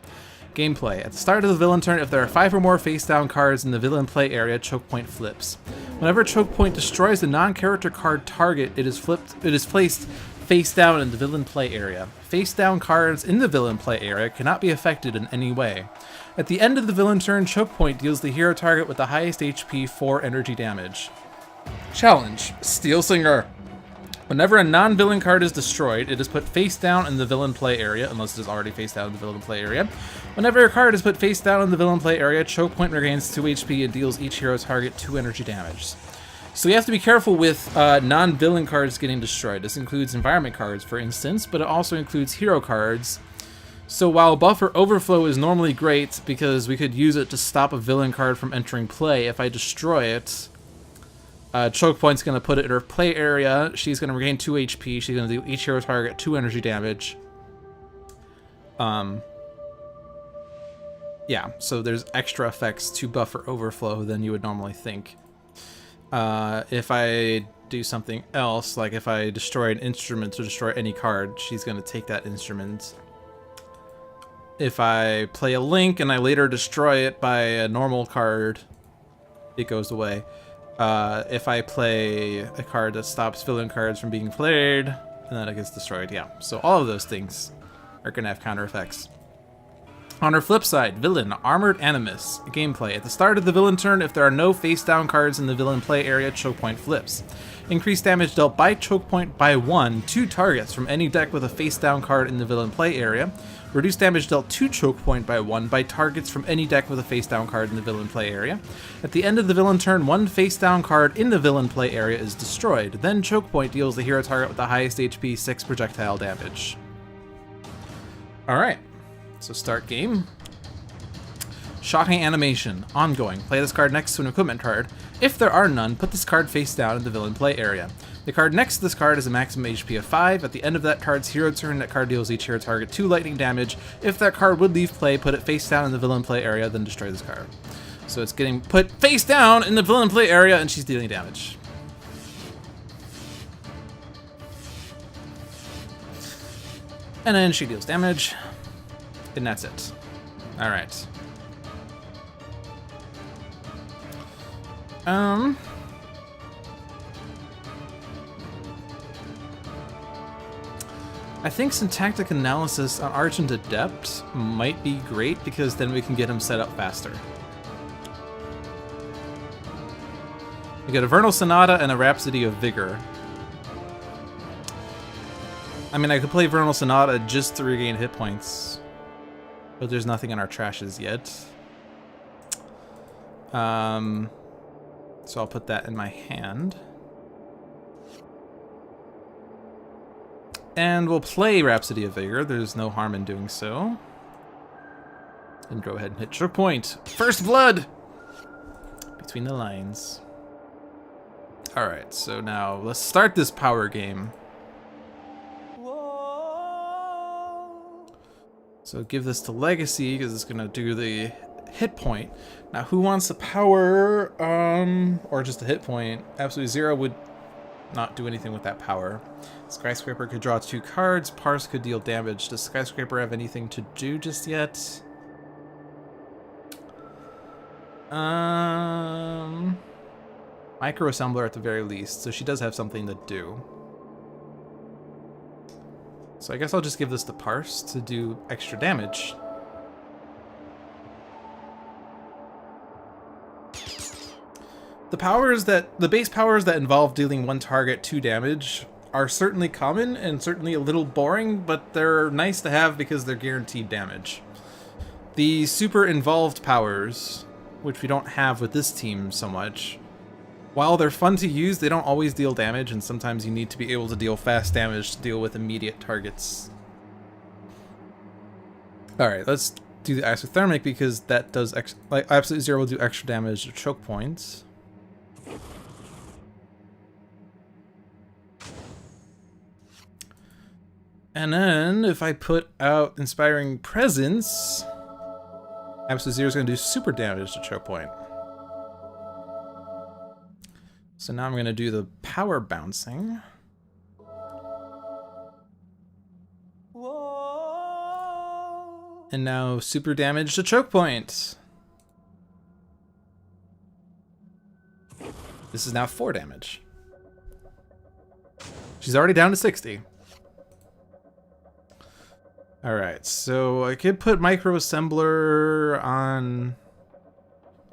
Gameplay. At the start of the villain turn, if there are 5 or more face-down cards in the villain play area, Chokepoint flips. Whenever Chokepoint destroys the non-character card target, it is placed face down in the villain play area. Face down cards in the villain play area cannot be affected in any way. At the end of the villain turn, Chokepoint deals the hero target with the highest HP 4 energy damage. Challenge. Steel Singer. Whenever a non-villain card is destroyed, it is put face down in the villain play area, unless it is already face down in the villain play area. Whenever a card is put face down in the villain play area, Chokepoint regains 2 HP and deals each hero target 2 energy damage. So we have to be careful with non-villain cards getting destroyed. This includes environment cards, for instance, but it also includes hero cards. So while Buffer Overflow is normally great because we could use it to stop a villain card from entering play, if I destroy it, Chokepoint's going to put it in her play area. She's going to regain 2 HP. She's going to do each hero target 2 energy damage. Yeah, so there's extra effects to Buffer Overflow than you would normally think. If I do something else, like if I destroy an instrument to destroy any card, she's going to take that instrument. If I play a link and I later destroy it by a normal card, it goes away. If I play a card that stops villain cards from being played, and then it gets destroyed, yeah. So all of those things are going to have counter effects. On her flip side, Villain, Armored Animus. Gameplay. At the start of the villain turn, if there are no face-down cards in the villain play area, Chokepoint flips. Increased damage dealt by Chokepoint by 1 to targets from any deck with a face-down card in the villain play area. Reduced damage dealt to Chokepoint by 1 by targets from any deck with a face-down card in the villain play area. At the end of the villain turn, 1 face-down card in the villain play area is destroyed. Then Chokepoint deals the hero target with the highest HP 6 projectile damage. Alright. So start game. Shocking animation. Ongoing. Play this card next to an equipment card. If there are none, put this card face down in the villain play area. The card next to this card is a maximum HP of 5. At the end of that card's hero turn, that card deals each hero target 2 lightning damage. If that card would leave play, put it face down in the villain play area, then destroy this card. So it's getting put face down in the villain play area, and she's dealing damage. And then she deals damage, and that's it. Alright. I think syntactic analysis on Argent Adept might be great because then we can get him set up faster. We get a Vernal Sonata and a Rhapsody of Vigor. I mean, I could play Vernal Sonata just to regain hit points, but there's nothing in our trashes yet. So I'll put that in my hand. And we'll play Rhapsody of Vigor. There's no harm in doing so. And go ahead and hit Chokepoint. First blood! Between the lines. Alright, so now let's start this power game. So give this to Legacy, because it's going to do the hit point. Now, who wants a power, or just a hit point? Absolute Zero would not do anything with that power. Skyscraper could draw 2 cards. Parse could deal damage. Does Skyscraper have anything to do just yet? Micro Assembler at the very least, so she does have something to do. So I guess I'll just give this to Parse to do extra damage. The base powers that involve dealing 1 target 2 damage are certainly common and certainly a little boring, but they're nice to have because they're guaranteed damage. The super involved powers, which we don't have with this team so much, while they're fun to use, they don't always deal damage, and sometimes you need to be able to deal fast damage to deal with immediate targets. Alright, let's do the Isothermic because that does Absolute Zero will do extra damage to choke points. And then if I put out Inspiring Presence, Absolute Zero is going to do super damage to choke point. So now I'm going to do the power bouncing. And now super damage to choke point. This is now 4 damage. She's already down to 60. Alright, so I could put Micro Assembler on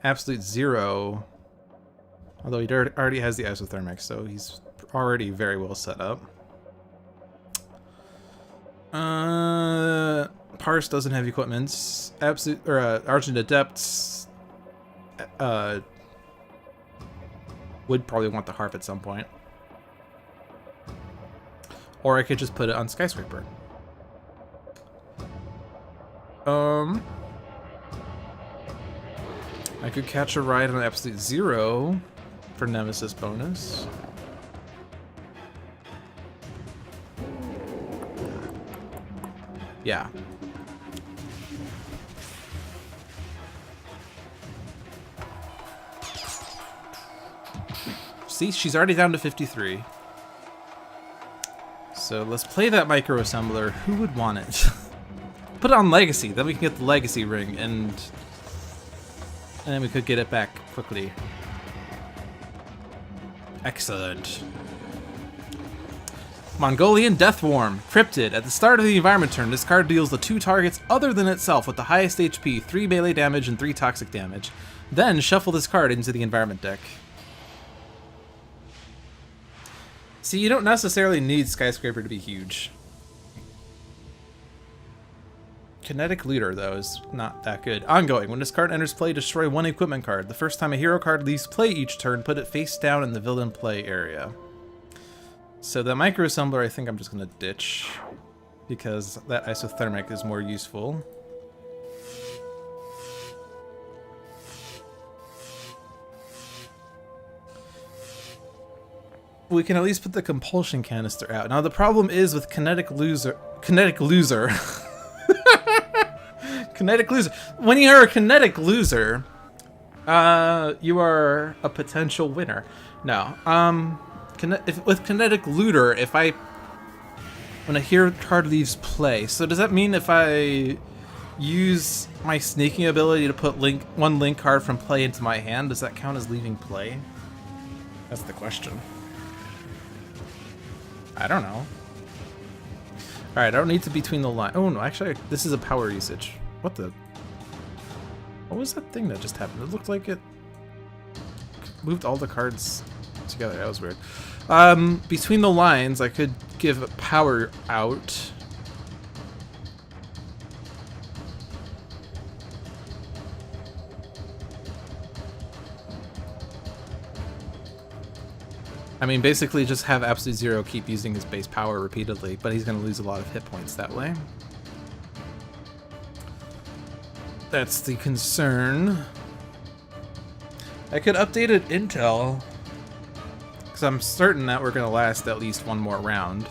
Absolute Zero. Although he already has the Isothermic, so he's already very well set up. Parse doesn't have equipments. Argent Adepts would probably want the harp at some point. Or I could just put it on Skyscraper. I could catch a ride on Absolute Zero for Nemesis bonus. Yeah. See, she's already down to 53. So let's play that Micro Assembler. Who would want it? Put it on Legacy, then we can get the Legacy ring, and then we could get it back quickly. Excellent. Mongolian Deathworm. Cryptid. At the start of the environment turn, this card deals the 2 targets other than itself with the highest HP, 3 melee damage and 3 toxic damage. Then shuffle this card into the environment deck. See, you don't necessarily need Skyscraper to be huge. Kinetic Looter, though, is not that good. Ongoing. When this card enters play, destroy 1 equipment card. The first time a hero card leaves play each turn, put it face down in the villain play area. So the Micro Assembler, I think I'm just going to ditch, because that Isothermic is more useful. we can at least put the compulsion canister out. Now the problem is with kinetic loser. Kinetic loser. When you are a kinetic loser, you are a potential winner. No. With kinetic looter, when a hero card leaves play, so does that mean if I use my sneaking ability to put one link card from play into my hand, does that count as leaving play? That's the question. I don't know. Alright, I don't need to between the line. Oh no, actually, this is a power usage. What was that thing that just happened? It looked like it moved all the cards together. That was weird. Between the lines, I could give power out. I mean, basically just have Absolute Zero keep using his base power repeatedly, but he's going to lose a lot of hit points that way. That's the concern. I could update it intel, because I'm certain that we're going to last at least one more round.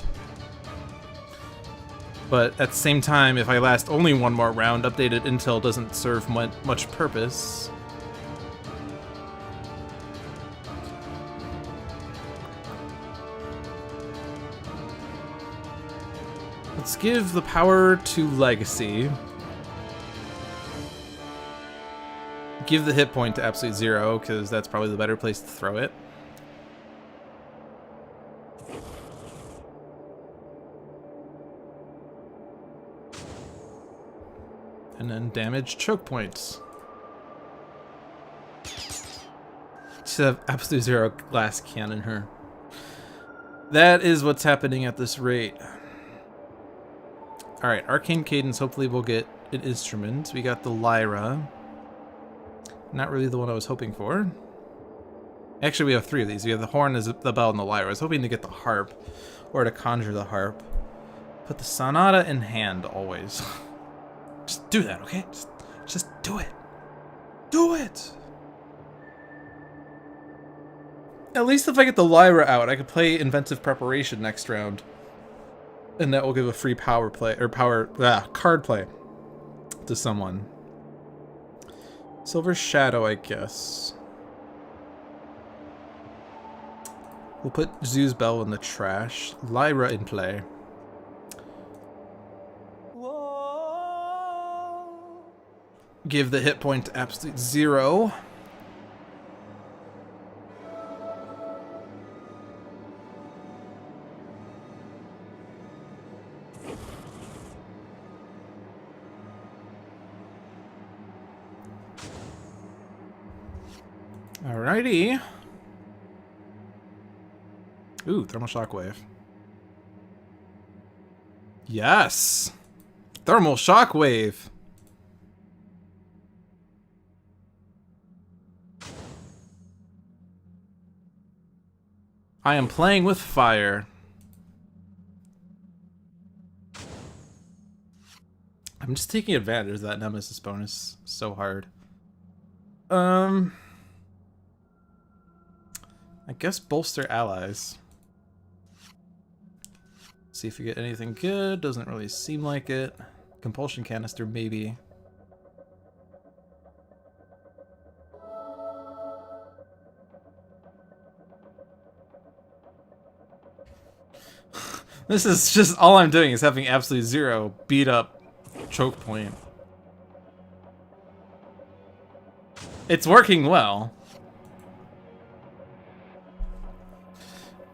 But at the same time, if I last only one more round, updated intel doesn't serve much purpose. Let's give the power to Legacy. Give the hit point to Absolute Zero, because that's probably the better place to throw it. And then damage Chokepoints. Just have Absolute Zero glass cannon her. That is what's happening at this rate. Alright, Arcane Cadence, hopefully we'll get an instrument. We got the Lyra. Not really the one I was hoping for. Actually, we have three of these. We have the Horn, the Bell, and the Lyra. I was hoping to get the Harp, or to conjure the Harp. Put the Sonata in hand, always. Just do that, okay? Just do it. Do it! At least if I get the Lyra out, I could play Inventive Preparation next round. And that will give a free power play, or card play to someone. Silver Shadow, I guess. We'll put Zoo's Bell in the trash. Lyra in play. Whoa. Give the hit point to Absolute Zero. Alrighty. Ooh, Thermal Shockwave. Yes! Thermal Shockwave! I am playing with fire. I'm just taking advantage of that Nemesis bonus so hard. I guess bolster allies. See if we get anything good. Doesn't really seem like it. Compulsion canister, maybe. This is just all I'm doing is having Absolute Zero beat up Chokepoint. It's working well.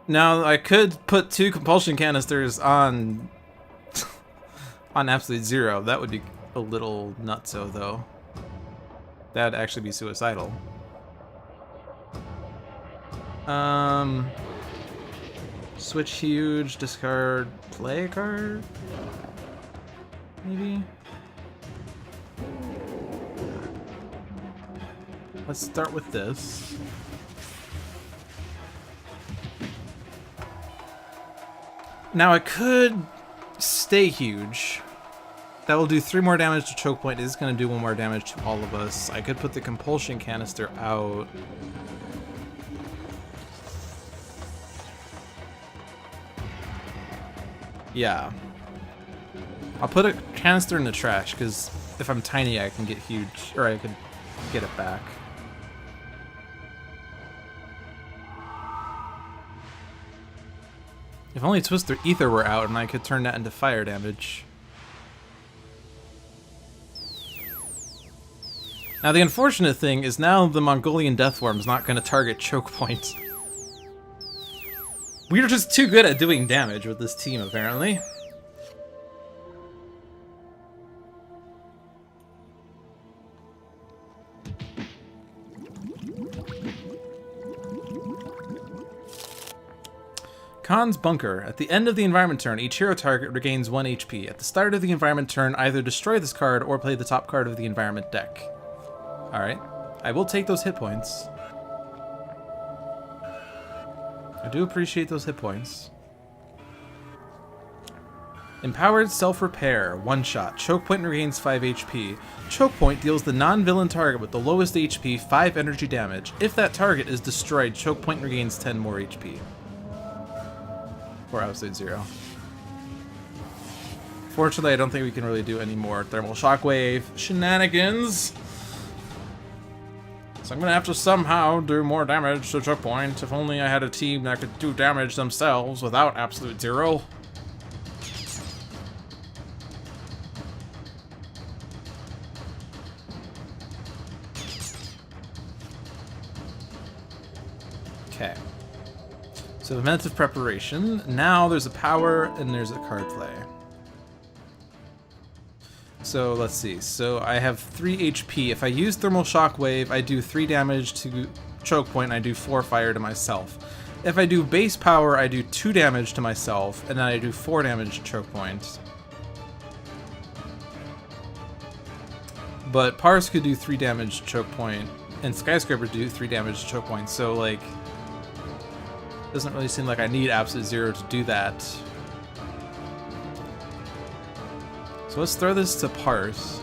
Now, I could put 2 compulsion canisters on Absolute Zero. That would be a little nutso, though. That'd actually be suicidal. Switch huge, discard, play a card? Maybe? Let's start with this. Now I could stay huge. That will do 3 more damage to Chokepoint. This is going to do 1 more damage to all of us. I could put the compulsion canister out. Yeah. I'll put a canister in the trash, because if I'm tiny, I can get huge, or I could get it back. If only Twister Ether were out and I could turn that into fire damage. Now the unfortunate thing is now the Mongolian Deathworm is not going to target Chokepoint. We're just too good at doing damage with this team, apparently. Khan's Bunker. At the end of the environment turn, each hero target regains 1 HP. At the start of the environment turn, either destroy this card or play the top card of the environment deck. Alright. I will take those hit points. I do appreciate those hit points. Empowered Self-Repair. 1 shot. Chokepoint regains 5 HP. Chokepoint deals the non-villain target with the lowest HP 5 energy damage. If that target is destroyed, Chokepoint regains 10 more HP. Or Absolute Zero. Fortunately, I don't think we can really do any more Thermal Shockwave shenanigans. So I'm gonna have to somehow do more damage to Chokepoint. If only I had a team that could do damage themselves without Absolute Zero. Okay. So Inventive Preparation. Now there's a power and there's a card play. So let's see. So I have 3 HP. If I use Thermal Shockwave, I do 3 damage to Chokepoint and I do 4 fire to myself. If I do base power, I do 2 damage to myself and then I do 4 damage to Chokepoint. But Parse could do 3 damage to Chokepoint and Skyscraper do 3 damage to Chokepoint. So like, doesn't really seem like I need Absolute Zero to do that. So let's throw this to Parse.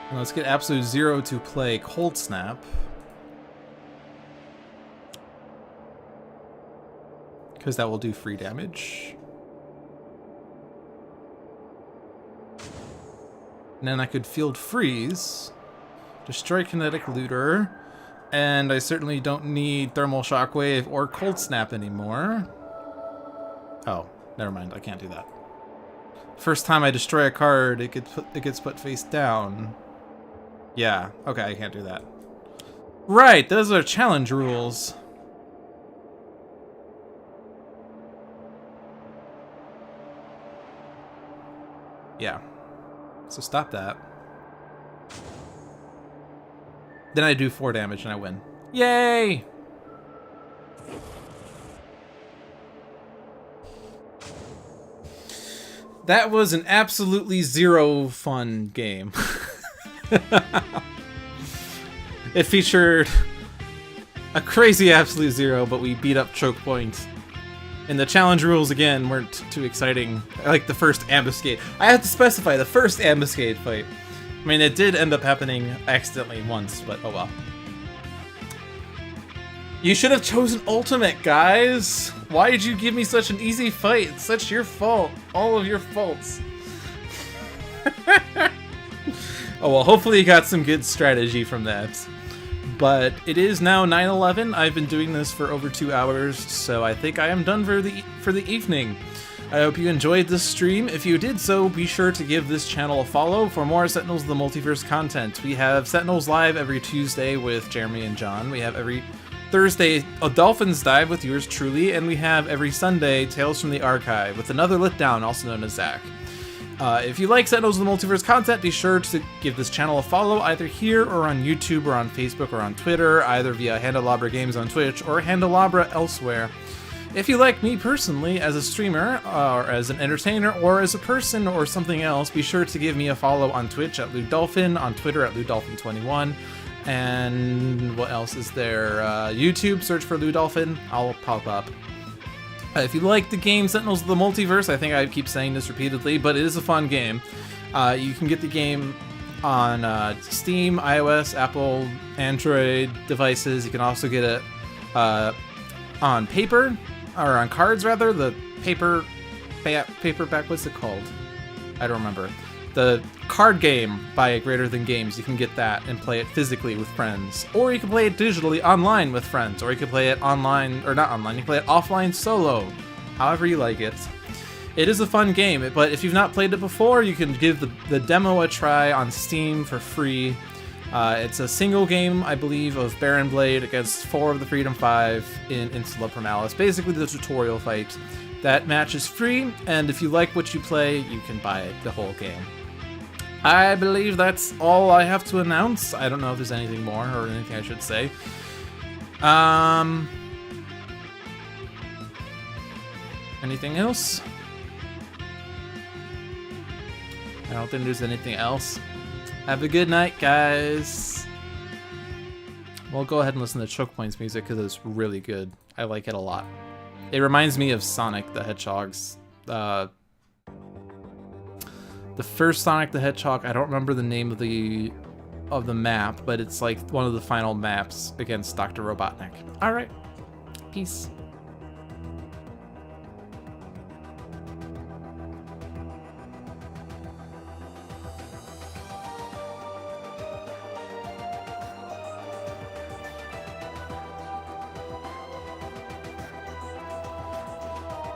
And let's get Absolute Zero to play Cold Snap. Because that will do free damage. And then I could Field Freeze, destroy Kinetic Looter, and I certainly don't need Thermal Shockwave or Cold Snap anymore. Oh, never mind, I can't do that. First time I destroy a card, it gets put face down. Yeah, okay, I can't do that. Right, those are challenge rules. Yeah. So stop that. Then I do 4 damage and I win. Yay! That was an absolutely zero fun game. It featured a crazy Absolute Zero, but we beat up Chokepoint. And the challenge rules, again, weren't too exciting. Like the first Ambuscade. I have to specify, the first Ambuscade fight. I mean, it did end up happening accidentally once, but oh well. You should have chosen Ultimate, guys! Why did you give me such an easy fight? It's such your fault. All of your faults. Oh well, hopefully you got some good strategy from that. But it is now 9:11. I've been doing this for over 2 hours, so I think I am done for the evening. I hope you enjoyed this stream. If you did so, be sure to give this channel a follow for more Sentinels of the Multiverse content. We have Sentinels live every Tuesday with Jeremy and John. We have every Thursday a Dolphins dive with yours truly, and we have every Sunday Tales from the Archive with another Litdown, also known as Zach. If you like Sentinels of the Multiverse content, be sure to give this channel a follow either here or on YouTube or on Facebook or on Twitter, either via Handelabra Games on Twitch or Handelabra elsewhere. If you like me personally as a streamer, or as an entertainer, or as a person or something else, be sure to give me a follow on Twitch at LewDolphin, on Twitter at LewDolphin21, and what else is there? YouTube, search for LewDolphin, I'll pop up. If you like the game Sentinels of the Multiverse, I think I keep saying this repeatedly, but it is a fun game. You can get the game on Steam, iOS, Apple, Android devices. You can also get it on paper, or on cards rather. The paperback, what's it called? I don't remember. The card game by Greater Than Games, you can get that and play it physically with friends. Or you can play it digitally online with friends. Or you can play it online, or not online, you can play it offline solo. However you like it. It is a fun game, but if you've not played it before, you can give the demo a try on Steam for free. It's a single game, I believe, of Baron Blade against 4 of the Freedom 5 in Insula Permalis. Basically the tutorial fight. That match is free, and if you like what you play, you can buy the whole game. I believe that's all I have to announce. I don't know if there's anything more or anything I should say. Anything else? I don't think there's anything else. Have a good night, guys. We'll go ahead and listen to Chokepoint's music because it's really good. I like it a lot. It reminds me of Sonic the Hedgehog's. The first Sonic the Hedgehog, I don't remember the name of the map, but it's like one of the final maps against Dr. Robotnik. All right, peace.